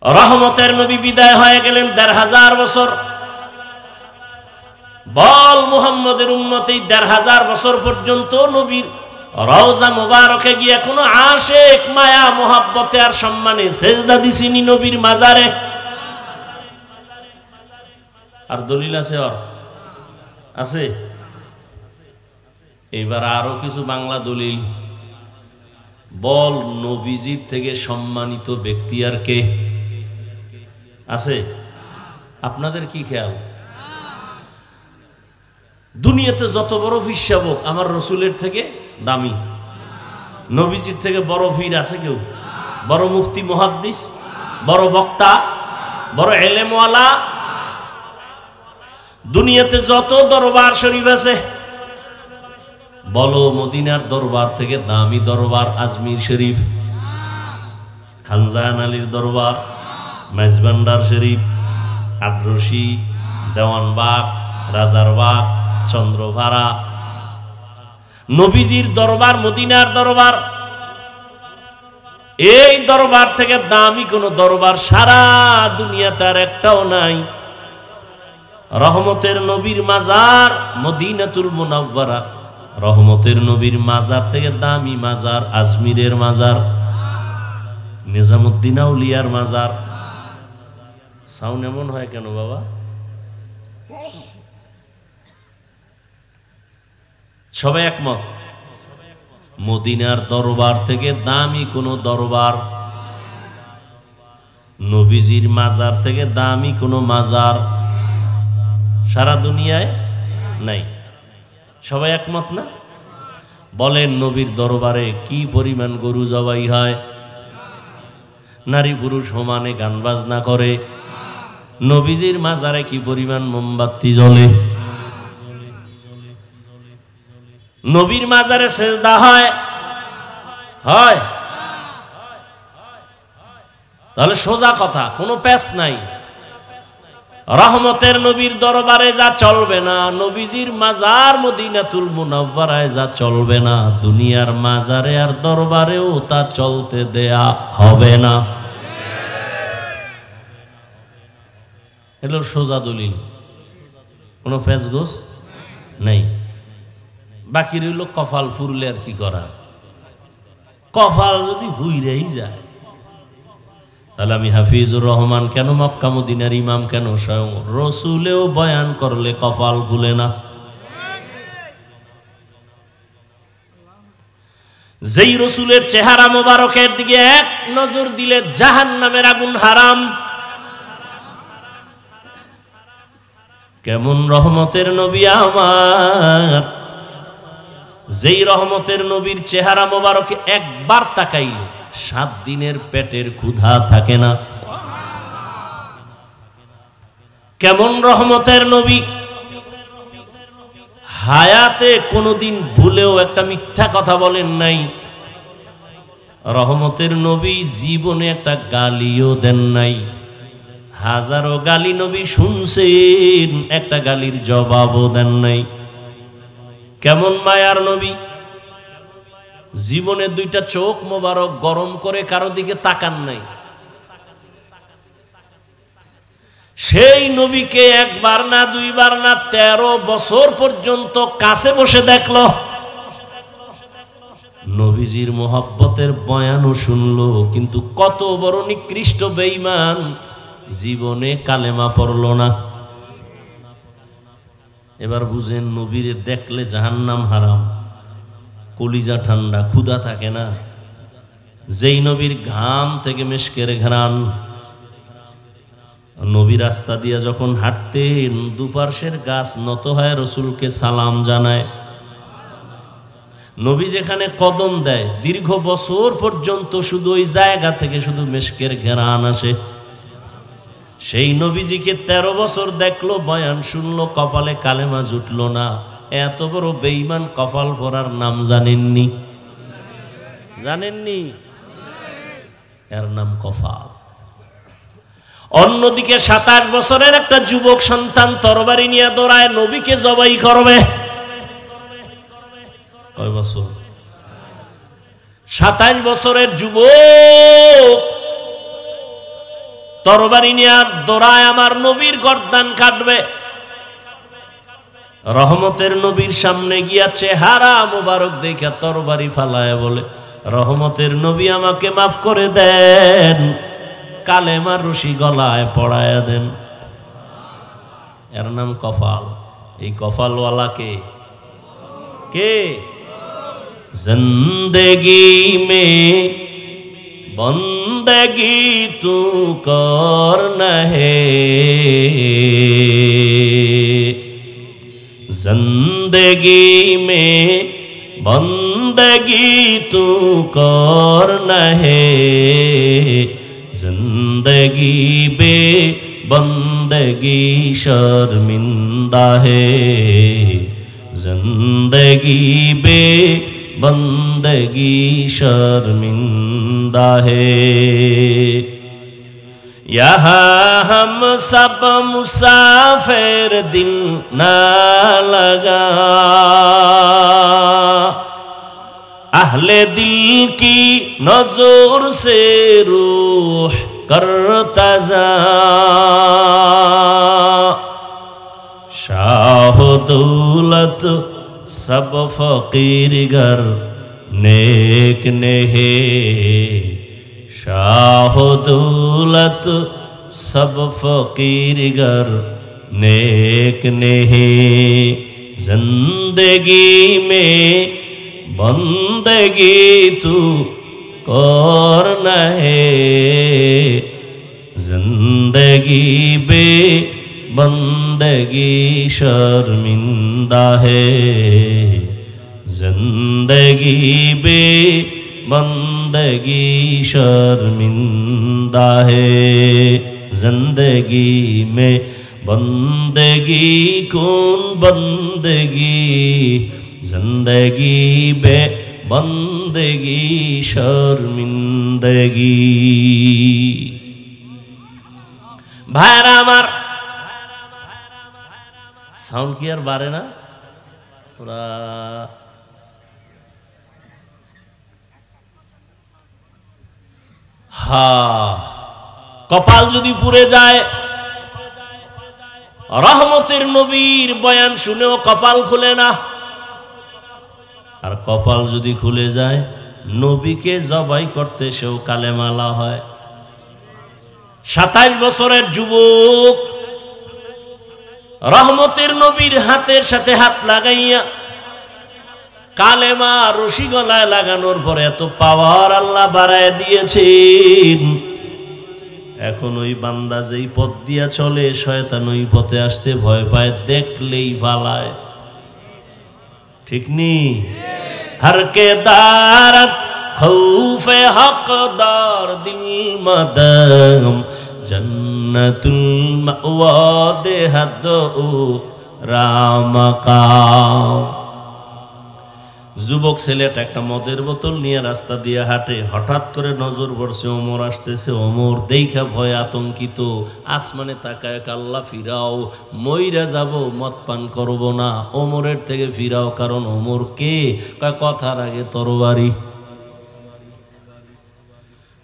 রহমতের নবী বিদায় হয়ে গেলেন 1500 বছর। বল মুহাম্মদের উম্মতে 1500 বছর পর্যন্ত নবীর রওজা মুবারকে গিয়ে কোনো আশিক মায়া মোহাব্বতে আর সম্মানে সেজদা দিছিনি নবীর মাজারে? আর দলিল আছে? আর আছে? এইবার আরো কিছু বাংলা দলিল। বল নবীজির থেকে সম্মানিত ব্যক্তি আর কে আছে? আপনাদের কি খেয়াল? দুনিয়াতে যত বড় ফিসাবক আমার রসুলের থেকে দামি। নবীজির থেকে বড় ফির আছে কেউ? বড় মুফতি মুহাদ্দিস, বড় বক্তা, বড় এলেমওয়ালা? দুনিয়াতে যত দরবার শরীফ আছে, বলো মদিনার দরবার থেকে দামি দরবার আজমির শরীফ, খানজাহান আলীর দরবার, মেজবান্ডার শরীফ, আদ্রসি, দেওয়ানবাগ, রাজারবাগ, চন্দ্রভাড়া। নবীজির দরবার মদিনার দরবার, এই দরবার থেকে দামি কোন দরবার সারা দুনিয়াতে আর একটাও নাই। রহমতের নবীর মাজার মদিনাতুল মুনাওয়ারা, রহমতের নবীর মাজার থেকে দামি মাজার আজমিরের মাজার, নিজামুদ্দিন আউলিয়ার মাজার। সাউন্ড এমন হয় কেন বাবা? সবাই একমত, মদিনার দরবার থেকে দামি কোন দরবার, নবীজির মাজার থেকে দামি কোন মাজার সারা দুনিয়ায় নাই। সবাই একমত না? বলেন নবীর দরবারে কি পরিমাণ গরু জবাই হয়, নারী পুরুষ সমানে গান বাজনা করে। নবীজির মাজারে কি পরিমাণ মোমবাতি জ্বলে। নবীর মাজারে সেজদা হয়, হয়? তাহলে সোজা কথা, কোনো প্যাচ নাই। রহমতের নবীর দরবারে যা চলবে না, নবীজির মাজার মদিনাতুল মুনাওয়ারায় যা চলবে না, দুনিয়ার মাজারে আর দরবারেও তা চলতে দেয়া হবে না। এগুলো সোজা দলিল, কোনো প্যাচগোছ নেই। বাকি রইল কপাল ফুরলে আর কি করার। কপাল যদি হুইরেই যায়, তাহলে আমি হাফিজুর রহমান কেন, মক্কা মদিনার ইমাম কেন, স্বয়ং রসুলেও বয়ান করলে কপাল ফুলে না। যেই রসুলের চেহারা মোবারকের দিকে এক নজর দিলে জাহান্নামের আগুন হারাম, কেমন রহমতের নবী আমার, যেই রহমতের নবীর চেহারা মোবারকে একবার তাকাইলে 7 দিনের পেটের ক্ষুধা থাকে না। কেমন রহমতের নবী, হায়াতে কোনোদিন ভুলেও একটা মিথ্যা কথা বলেন নাই। রহমতের নবী জীবনে একটা গালিও দেন নাই। হাজারো গালি নবী শুনছেন, একটা গালির জবাবও দেন নাই। কেমন মায়ার নবী, জীবনে 2টা চোখ মোবারক গরম করে কারো দিকে তাকান নাই। সেই নবীকে একবার না, 2বার না, 13 বছর পর্যন্ত কাছে বসে দেখলো। নবীজির মোহাব্বতের বয়ানও শুনলো, কিন্তু কত বড় নিকৃষ্ট বেঈমান, জীবনে কালেমা পড়ল না। এবার বুঝেন, নবীরে দেখলে জাহান্নাম হারাম, কলিজা ঠান্ডা, ক্ষুধা থাকে না। যেই নবীর ঘাম থেকে মেশকের ঘ্রাণ, নবী রাস্তা দিয়ে যখন হাঁটতেন, দুপার্শ্বের গাছ নত হয় রসুলকে সালাম জানায়। নবী যেখানে কদম দেয়, দীর্ঘ বছর পর্যন্ত শুধু ওই জায়গা থেকে শুধু মেশকের ঘ্রাণ আসে। সেই নবীজিকে 13 বছর দেখলো, বয়ান শুনলো, কপালে কালেমা জুটলো না। এত বড় বেঈমান কপাল পরার নাম জানেননি? জানেননি? এর নাম কপাল। অন্যদিকে 27 বছরের একটা যুবক সন্তান তরবারি নিয়ে দৌড়ায়, নবীকে জবাই করবে। কয় বছর? 27 বছরের যুবক তরবারি নিয়ে দৌড়ায়, আমার নবীর গর্দান কাটবে। রহমতের নবীর সামনে গিয়া চেহারা মোবারক দেখে তরবারি ফালায় বলে, রহমতের নবী আমাকে মাফ করে দেন, কালেমার রশি গলায় পড়ায়া দেন। এর নাম কপাল। এই কপালওয়ালাকে কে? জিন্দেগি মে বন্দেগি তু করনা হে, जिंदगी में बंदगी तू करना है, जिंदगी बे बंदगी शर्मिंदा है, जिंदगी बे बंदगी शर्मिंदा है। यहाँ हम सब मुसाफिर दिन ना लगा, अहले दिल की नजर से रूह करता जा, शाह दौलत सब फकीर घर नेक ने है, शाह दौलत सब फकीर घर नेक ने है, जिंदगी में बंदगी तू करना है, जिंदगी बे बंदगी शर्मिंदा है, जिंदगी बे बंदगी शर्मिंदा है, जिंदगी में बंदगी कौन बंदगी, जिंदगी बे বন্দেগি শর্মিন্দগি। ভাইরা আমার, সাউন্ড কি আর বাড়ে না? ওরা কপাল যদি পুড়ে যায়, রহমতের নবীর বয়ান শুনেও কপাল খুলে না। আর কপাল যদি খুলে যায়, নবীকে জবাই করতে সেও কালেমালা হয়। 27 বছরের যুবক রহমতের নবীর হাতের সাথে হাত লাগাইয়া কালেমা রশি গলায় লাগানোর পরে এত পাওয়ার আল্লাহ বাড়ায় দিয়েছেন। এখন ওই বান্দা যেই পথ দিয়া চলে, শয়তান ওই পথে আসতে ভয় পায়, দেখলেই পালায়। ঠিক নি? হরকে দারত খৌফে হকদার দিল মদম জন্নতুল মাওয়া দেহদ ও রামকাম। যুবক ছেলেটা একটা মদের বোতল নিয়ে রাস্তা দিয়ে হাঁটে। হঠাৎ করে নজর পড়ছে ওমর আসতেছে। ওমর দেখা ভয় আতঙ্কিত, আসমানে তাকায়, আল্লাহ ফিরাও, মইরা যাব, মদ পান করব না, ওমরের থেকে ফিরাও। কারণ ওমর কে? কথার আগে তরবারি,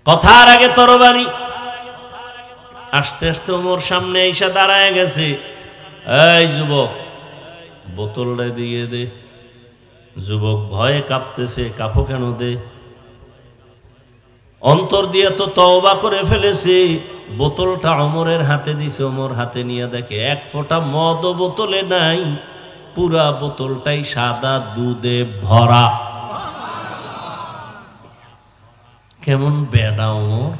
কথার আগে তরবারি। আস্তে আস্তে ওমর সামনে এসে দাঁড়ায় গেছে। এই যুবক, বোতলটা দিয়ে দে। যুবক ভয়ে কাঁপতেছে। কাঁপো কেন? দে। অন্তর দিয়ে তো তওবা করে ফেলেছে। বোতলটা ওমরের হাতে দিছে। ওমর হাতে নিয়ে দেখে এক ফোঁটা মদ বোতলে নাই, পুরা বোতলটাই সাদা দুধে ভরা। কেমন বেডা ওমর!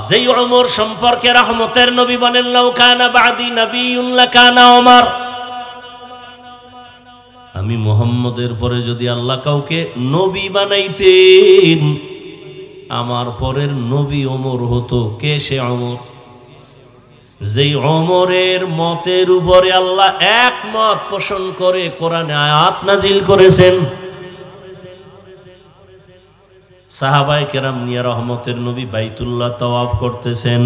যেই ওমর সম্পর্কে রহমতের নবী বলেন, লাউ কানা বাদি নবিয়্যুন লাকানা ওমর, আমি মুহাম্মদের পরে যদি আল্লাহ কাউকে নবী বানাইতেন, আমার পরের নবী ওমর হতো। কে সে ওমর? যেই ওমরের মতের উপরে আল্লাহ একমত পোষণ করে কোরআনে আয়াত নাজিল করেছেন। সাহাবায়ে কেরাম নিয়ে রহমতের নবী বাইতুল্লাহ তাওয়াফ করতেছেন।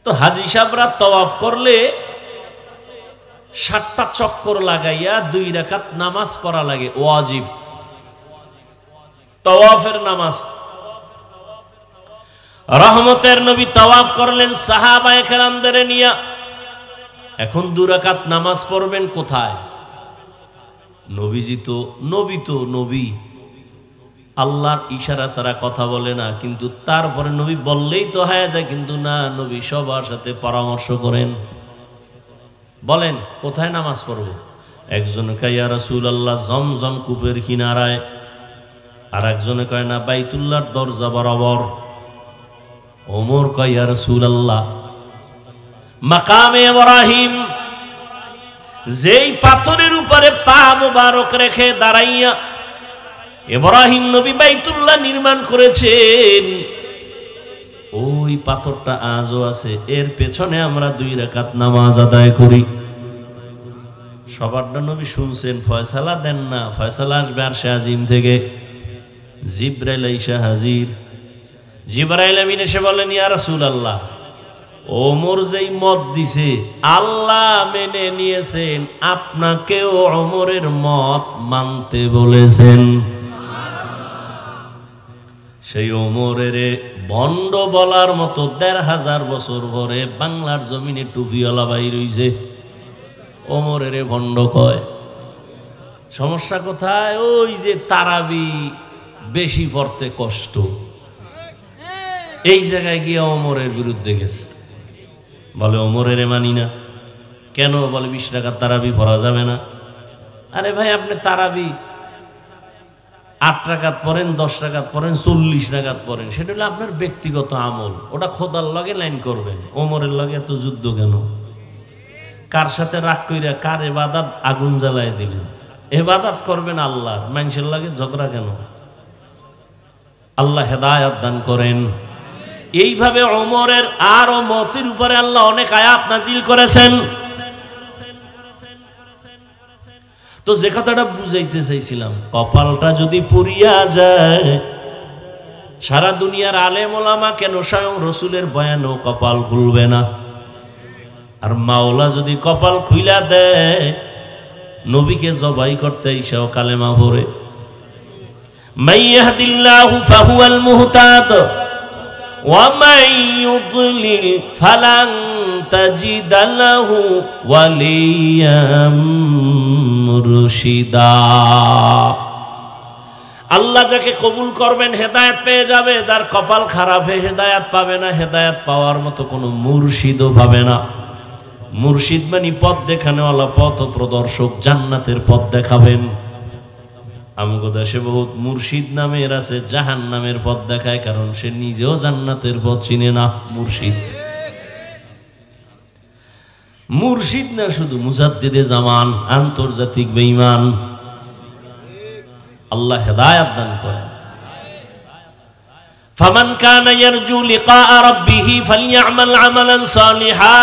তো হাজী সাহেবরা তাওয়াফ করলে 7টা চক্কর লাগাইয়া 2 রাকাত নামাজ পড়া লাগে, ওয়াজিব তাওয়াফের নামাজ। রহমতের নবী তাওয়াফ করলেন সাহাবায়ে কেরামদের নিয়ে। এখন 2 রাকাত নামাজ পড়বেন কোথায়? নবীজি তো নবী, আল্লাহর ইশারা ছাড়া কথা বলে না, কিন্তু তারপরে নবী বললেই তো হয়ে যায়। কিন্তু না, নবী সবার সাথে পরামর্শ করেন। বলেন কোথায় নামাজ পড়ব? একজনে কয় ইয়া রাসূলুল্লাহ জমজম কূপের কিনারায়, আর একজনে কয় না বাইতুল্লাহর দরজা বরাবর। ওমর কয় ইয়া রাসূলুল্লাহ মাকামে ইব্রাহিম, যেই পাথরের উপরে পা মোবারক রেখে দাঁড়াইয়া ইব্রাহিম নবী বাইতুল্লাহ নির্মাণ করেছেন, ওই পাথরটা আজও আছে। এর পেছনে আমরা 2 রাকাত নামাজ আদায় করি। সবারটা নবী শুনছেন, ফয়সালা দেন না। ফয়সালা আসবে আরশে আজিম থেকে। জিবরাইল আইসা হাজির। জিবরাইল আমিন এসে বলেন, ইয়া রাসূলুল্লাহ, ওমর যেই মত দিছে আল্লাহ মেনে নিয়েছেন, আপনাকেও ওমরের মত মানতে বলেছেন। সেই ওমরের ভণ্ড বলার মতো 1500 বছর পরে বাংলার জমিনে টুপিওয়ালা বাইর হইছে। ওমরের ভণ্ড কয়। সমস্যা কোথায়? ওই যে তারাবি বেশি পড়তে কষ্ট, এই জায়গায় গিয়ে ওমরের বিরুদ্ধে গেছে। বলে ওমরের মানি না। কেন? বলে 20 রাকাত তারাবি পড়া যাবে না। আরে ভাই, আপনি তারাবি 8 রাকাত পড়েন, 10 রাকাত পড়েন, 40 রাকাত পড়েন, সেটা হলো আপনার ব্যক্তিগত আমল। ওটা খোদার লগে লাইন করবেন। ওমরের লগে এত যুদ্ধ কেন? কার সাথে রাগ কইরা কার ইবাদত আগুন জ্বালায় দিলেন? ইবাদত করবেন আল্লাহর, মানুষের লগে ঝগড়া কেন? আল্লাহ হেদায়েত দান করেন। এইভাবে ওমরের আর মতের উপরে আল্লাহ অনেক আয়াত নাজিল করেছেন। তো যে কথাটা বুঝাইতে চাইছিলাম, কপালটা যদি পুরিয়া যায়, সারা দুনিয়ার আলেম ওলামা কেন স্বয়ং রসুলের বয়ানও কপাল খুলবে না। আর মাওলা যদি কপাল খুইলা দেয়, নবীকে জবাই করতে এসেও কালেমা ভরে। মাইয়াহদিল্লাহু ফাহুয়াল মুহতাদ ওয়া মান ইউদ্লিল ফালান তাজিদ লাহু ওয়ালিয়াম মুরশিদা। আল্লাহ যাকে কবুল করবেন হেদায়েত পেয়ে যাবে, যার কপাল খারাপ হয়ে হেদায়েত পাবে না, হেদায়েত পাওয়ার মতো কোনো মুর্শিদও পাবে না। মুর্শিদ মানে পথ দেখানেওয়ালা, পথ প্রদর্শক, জান্নাতের পথ দেখাবেন। আমগো দেশে বহুত মুর্শিদ নামের আছে, জাহান্নামের পথ দেখায়, কারণ সে নিজেও জান্নাতের পথ চিনে না। মুর্শিদ না শুধু মুজাদ্দিদে জামান, আন্তর্জাতিক বেঈমান। আল্লাহ হেদায়েত দান করেন। ফামান কানা ইয়ারজু লিকা রাব্বিহি ফালইআমাল আমালান সালিহা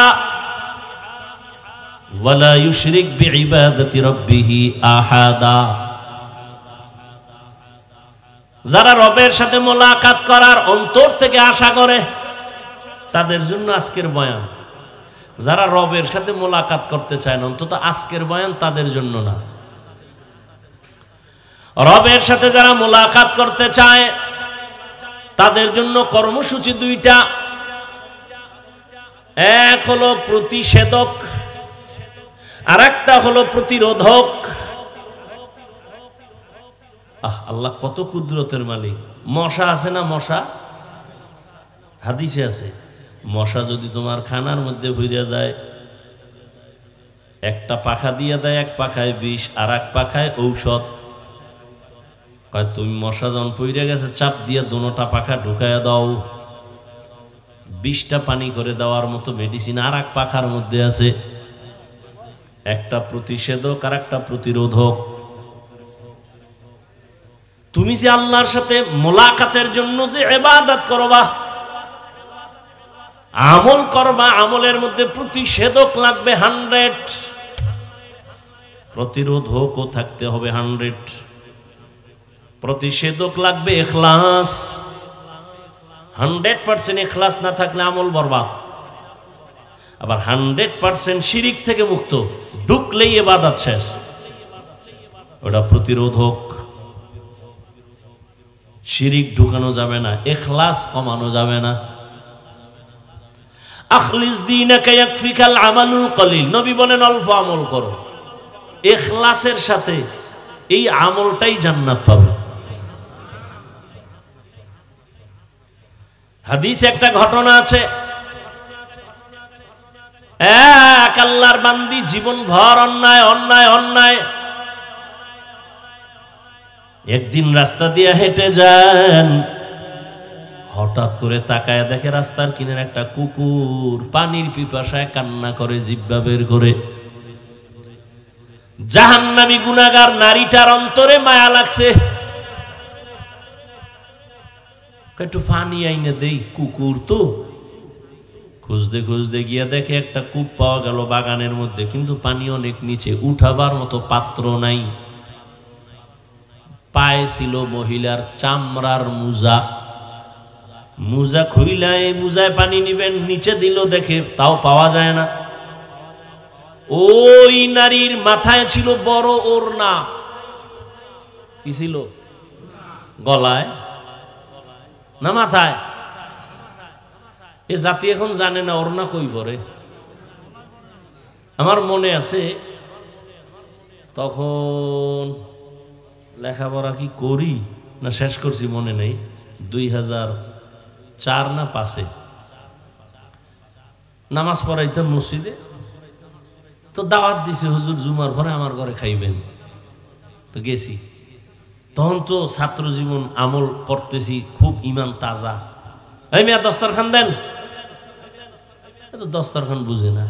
ওয়ালা ইউশরিক বিইবাদাতি রাব্বিহি আহাদা। যারা রবের সাথে মোলাকাত করার অন্তর থেকে আশা করে, তাদের জন্য আজকের বয়ান। যারা রবের সাথে মোলাকাত করতে চায় না, অন্তত আজকের বয়ান তাদের জন্য না। রবের সাথে যারা মোলাকাত করতে চায়, তাদের জন্য কর্মসূচি দুইটা। এক হলো প্রতিষেধক, আর একটা হলো প্রতিরোধক। আল্লাহ কত কুদরতের মালিক। মশা আছে না? মশা হাদিসে আছে, মশা যদি তোমার খানার মধ্যে ভইরা যায়, একটা পাখা দিয়ে দেয়, এক পাখায় বিষ আর এক পাখায় ঔষধ। কয় তুমি মশা যখন পইরা গেছে, চাপ দিয়ে দোনোটা পাখা ঢুকাইয়া দাও। বিষটা পানি করে দেওয়ার মতো মেডিসিন আর এক পাখার মধ্যে আছে, একটা প্রতিষেধক আর একটা প্রতিরোধক। তুমি যে আল্লাহর সাথে মোলাকাতের জন্য যে ইবাদত করবা, আমল করবা, আমলের মধ্যে প্রতিষেধক লাগবে 100, প্রতিরোধকও থাকতে হবে 100। প্রতিষেধক লাগবে ইখলাস। 100% ইখলাস না থাকলে আমল বরবাদ। আবার 100% শিরিক থেকে মুক্ত, ঢুকলেই ইবাদত শেষ, ওটা প্রতিরোধক। শিরিক ঢুকানো যাবে না, ইখলাস কমানো যাবে না। আখলিস দীনাকা ইয়াকফিকাল আমালুল কলিল। নবী বলেন অল্প আমল করো, ইখলাসের সাথে এই আমলটাই জান্নাত পাবে। হাদিসে একটা ঘটনা আছে, এক আল্লাহর বান্দি জীবন ভর অন্যায় অন্যায় অন্যায়। একদিন রাস্তা দিয়ে হেঁটে যান, হঠাৎ করে তাকায় দেখে রাস্তার কিনারে একটা কুকুর পানির পিপাসায় কান্না করে, জিহ্বা বের করে। জাহান্নামী গুনাহগার নারীটার অন্তরে মায়া লাগছে, একটু পানি আইনে দেই, কুকুর তো। খুঁজতে খুঁজতে গিয়া দেখে একটা কূপ পাওয়া গেল বাগানের মধ্যে, কিন্তু পানি অনেক নিচে, উঠাবার মতো পাত্র নাই। পায়ে ছিল মহিলার চামড়ার মুজা। মুজা খুইলা এই মুজায় পানি নিবেন, নিচে দিল, দেখে তাও পাওয়া যায় না। ওই নারীর মাথায় ছিল বড় ওড়না। কি ছিল? গলায় না মাথায়? এ জাতি এখন জানে না ওড়না কই পরে। আমার মনে আছে তখন লেখাপড়া কি করি না শেষ করছি মনে নেই, 2004 না 5-এ নামাজ পড়াইতাম মসজিদে। তো দাওয়াত দিছে, হুজুর জুমার পরে আমার ঘরে খাইবেন। তো গেছি, তখন তো ছাত্র জীবন, আমল করতেছি, খুব ইমান তাজা। এই মিয়া দস্তরখান দেন, দস্তরখান বুঝে না,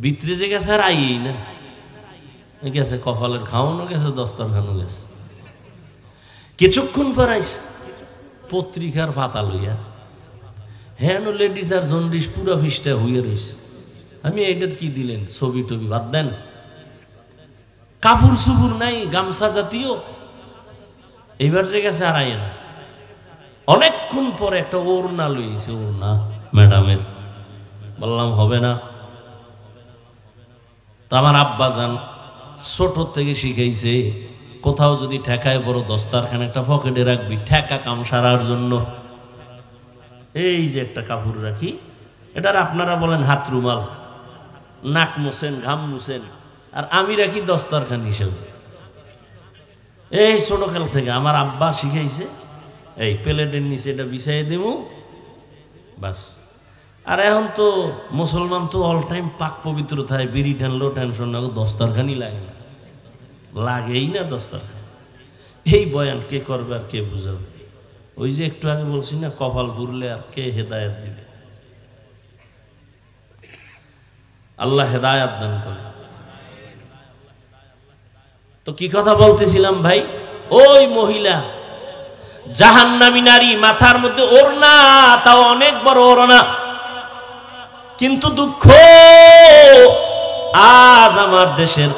ভিতরে যে গেছে আর আইই না, গেছে কপালের খাওয়ানো গেছে, দস্তরখানও গেছে। কিছুক্ষণ পর আইস পত্রিকার পাতা লইয়া, হ্যাঁ লেডিস আর জন্ডিস পুরা ফিসটা হইয়া রয়েছে। আমি এইটা কি দিলেন, ছবি টবি বাদ দেন। কাপড় চুপুর নাই, গামছা জাতীয়। এইবার যে গেছে আর আইয়ে না। অনেকক্ষণ পরে একটা ওড়না লইছে, ওড়না ম্যাডামের। বললাম হবে না। তো আমার আব্বা যান ছোট থেকে শিখাইছে, কোথাও যদি ঠেকায় বড় দস্তারখানে একটা পকেটে রাখবি, ঠেকা কাম সারার জন্য। এই যে একটা কাপড় রাখি, এটার আপনারা বলেন হাত রুমাল, নাক মুছেন, ঘাম মুছেন, আর আমি রাখি দস্তারখান হিসেবে। এই ছোটকাল থেকে আমার আব্বা শিখাইছে, এই প্লেটের নিচে এটা বিছাই দেব বাস। আর এখন তো মুসলমান তো অল টাইম পাক পবিত্র থাকে, বিড়ি টানলেও টেনশন না, দস্তারখানি লাগে না, লাগেই না দস্তারখান। এই বয়ান কে করবে আর কে বুঝাবে? ওই যে একটু আগে বলছি না, কপাল বুরলে আর কে হেদায়েত দিবে? আল্লাহ হেদায়েত দান করে। তো কি কথা বলতেছিলাম ভাই? ওই মহিলা জাহান্নামী নারী, মাথার মধ্যে ওড়না, তাও অনেক বড় ওড়না। কিন্তু দুঃখ, আজ আমার দেশের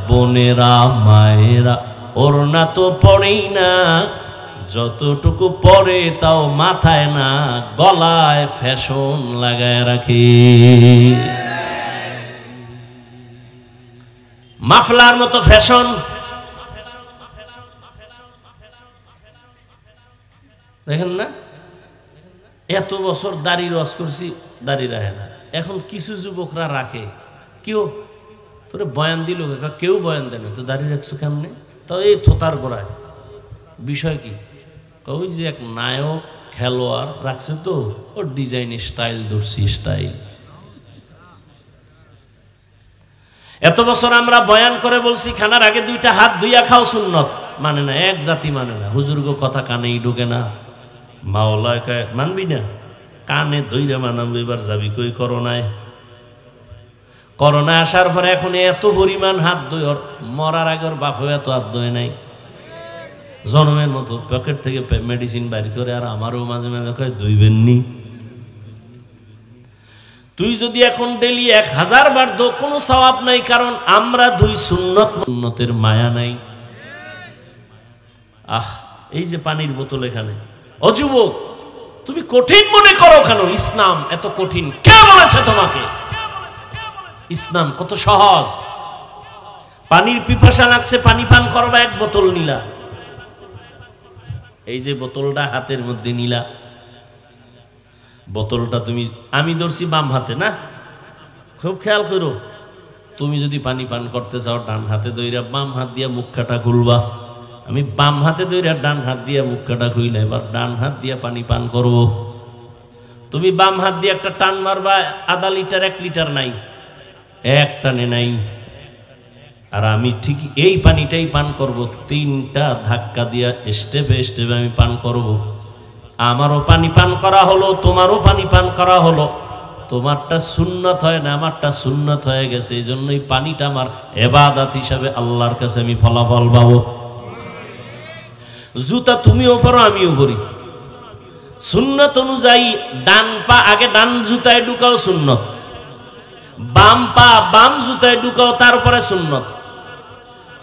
বোনেরা মায়েরা ওড়না তো পড়েই না, যতটুকু পরে তাও মাথায় না, গলায় ফ্যাশন লাগায় রাখে। মাফলার মতো ফ্যাশন। দেখেন না, এত বছর দাড়ি রস করছি, দাড়ি রাখে না। এখন কিছু যুবকরা রাখে। কেউ তোরে বয়ান দিল, কেউ বয়ান দেয় না, তো দাড়ি রাখছো কেমনে? তাও এই থোতার গোড়ায়। বিষয় কি? ওই যে এক নায়ক খেলোয়াড় রাখছে, তো ওর ডিজাইন স্টাইল ধরছি, স্টাইল। এত বছর আমরা বয়ান করে বলছি খানার আগে দুইটা হাত ধুইয়া খাও সুন্নত, মানে না, এক জাতি মানে না। হুজুর্গ কথা কানেই ঢুকে না, মাওলায় কয় মানবি না, কানে দইরা মানাবো। এবার যাবি কই করোনায়? করোনা আসার পরে এখন এত পরিমাণ হাত ধুই, ওর মরার আগে ওর বাপও এত হাত ধুয়ে নাই, জনমের মতো পকেট থেকে মেডিসিন বাইর করে। আর আমারও মাঝে মাঝে কয় ধুইবেননি। তুই যদি এখন ডেলি 1000 বার ধো, কোনো সওয়াব নাই, কারণ আমরা দুই সুন্নত, সুন্নতের মায়া নাই। এই যে পানির বোতল এখানে, ও যুবক, তুমি কঠিন মনে করো কেন? ইসলাম এত কঠিন কে বলেছে তোমাকে? ইসলাম কত সহজ। পানির পিপাসা লাগছে, পানি পান করবা, এক বোতল নিলা। এই যে বোতলটা হাতের মধ্যে নিলা, বোতলটা তুমি, আমি ধরছি বাম হাতে না, খুব খেয়াল করো। তুমি যদি পানি পান করতে চাও, ডান হাতে দইরা বাম হাত দিয়া মুখটা খুলবা। আমি বাম হাতে দইরা ডান হাত দিয়া মুখটা খুইলে, এবার ডান হাত দিয়া পানি পান করব। তুমি বাম হাত দিয়ে একটা টান মারবা, আধা লিটার 1 লিটার নাই, এক টানে নাই। আর আমি ঠিক এই পানিটাই পান করব, 3টা ধাক্কা দিয়া স্টেপে স্টেপে আমি পান করব। আমারও পানি পান করা হলো, তোমারও পানি পান করা হলো। তোমারটা সুন্নত হয় না, আমারটা সুন্নত হয়ে গেছে। এই জন্যই পানিটা আমার ইবাদত হিসাবে আল্লাহর কাছে আমি ফলাফল পাবো। জুতা তুমিও পরো, আমিও পরি, সুন্নত অনুযায়ী। ডান পা আগে ডান জুতায় ঢুকাও, সুন্নত। বাম পা বাম জুতায় ঢুকাও, তারপরে সুন্নত।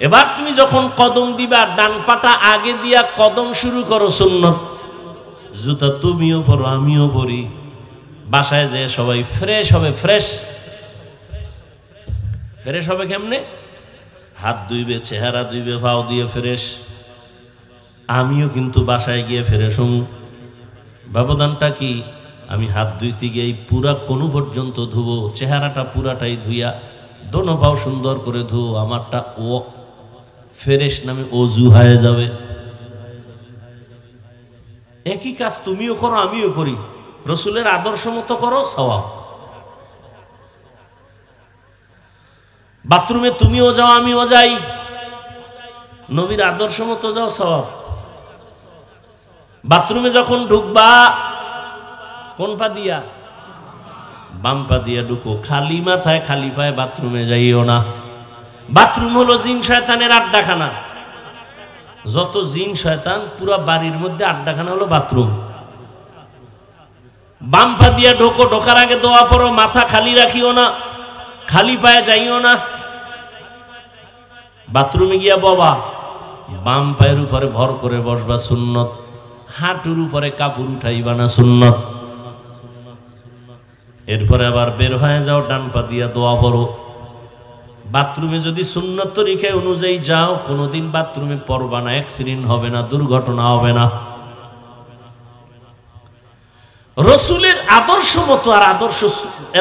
এবার তুমি যখন কদম দিবা, ডান পাটা আগে দিয়া কদম শুরু করো, সুন্নত। জুতা তুমিও পরো, আমিও পরি। বাসায় যে সবাই ফ্রেশ হবে, ফ্রেশ ফ্রেশ হবে কেমনে? হাত ধুইবে, চেহারা ধুইবে, পাও দিয়ে ফ্রেশ। আমিও কিন্তু বাসায় গিয়ে ফ্রেশ হম। ব্যবধানটা কি? আমি হাত ধুইতে গিয়ে পুরা কোন পর্যন্ত ধুবো, চেহারাটা পুরাটাই ধুইয়া, দোনো পাও সুন্দর করে ধুবো। আমারটা ও ফ্রেশ নামে অজু হয়ে যাবে। একই কাজ তুমিও করো, আমিও করি, রসুলের আদর্শ মতো করো, সওয়াব। বাথরুমে তুমিও যাও, আমিও যাই, নবীর আদর্শ মতো যাও, সওয়াব। বাথরুমে যখন ঢুকবা, কোন পা দিয়া? বাম পা দিয়া ঢুকো। খালি মাথায় খালি পায়ে বাথরুমে যাইও না। বাথরুম হলো জিন শয়তানের আড্ডাখানা। যত জিন শয়তান, পুরা বাড়ির মধ্যে আড্ডাখানা হলো বাথরুম। বাম পা দিয়া ঢোকো, ঢোকার আগে দোয়া পড়ো, মাথা খালি রাখিও না, খালি পায়ে যাইও না। বাথরুমে গিয়া বাবা বাম পায়ের উপরে ভর করে বসবা সুন্নত, হাঁটুর উপরে কাপড় উঠাইবা না সুন্নত। এরপরে আবার বের হয়ে যাও, ডান পা দিয়া দোয়া পড়ো। বাথরুমে যদি সুন্নত তরিকা অনুযায়ী যাও, কোনোদিন বাথরুমে পড়বা না, অ্যাক্সিডেন্ট হবে না, দুর্ঘটনা হবে না। রসুলের আদর্শ মতো আর আদর্শ,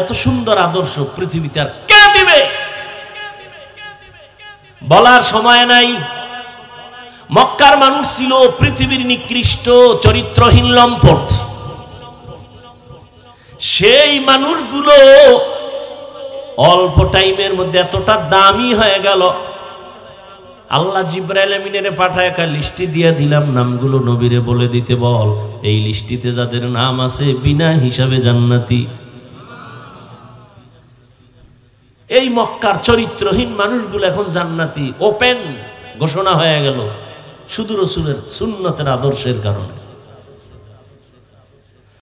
এত সুন্দর আদর্শ পৃথিবীতে আর কে দিবে বলার সময় নাই। মক্কার মানুষ ছিল পৃথিবীর নিকৃষ্ট চরিত্রহীন লম্পট। সেই মানুষগুলো অল্প টাইমের মধ্যে এতটা দামি হয়ে গেল, আল্লাহ জিবরাইল আমিনের পাঠায় একটা লিস্টি দিয়ে দিলাম, নামগুলো নবীরে বলে দিতে বল, এই লিস্টিতে যাদের নাম আছে বিনা হিসাবে জান্নাতি। এই মক্কার চরিত্রহীন মানুষগুলো এখন জান্নাতি, ওপেন ঘোষণা হয়ে গেল, শুধু রসুলের সুন্নতের আদর্শের কারণে।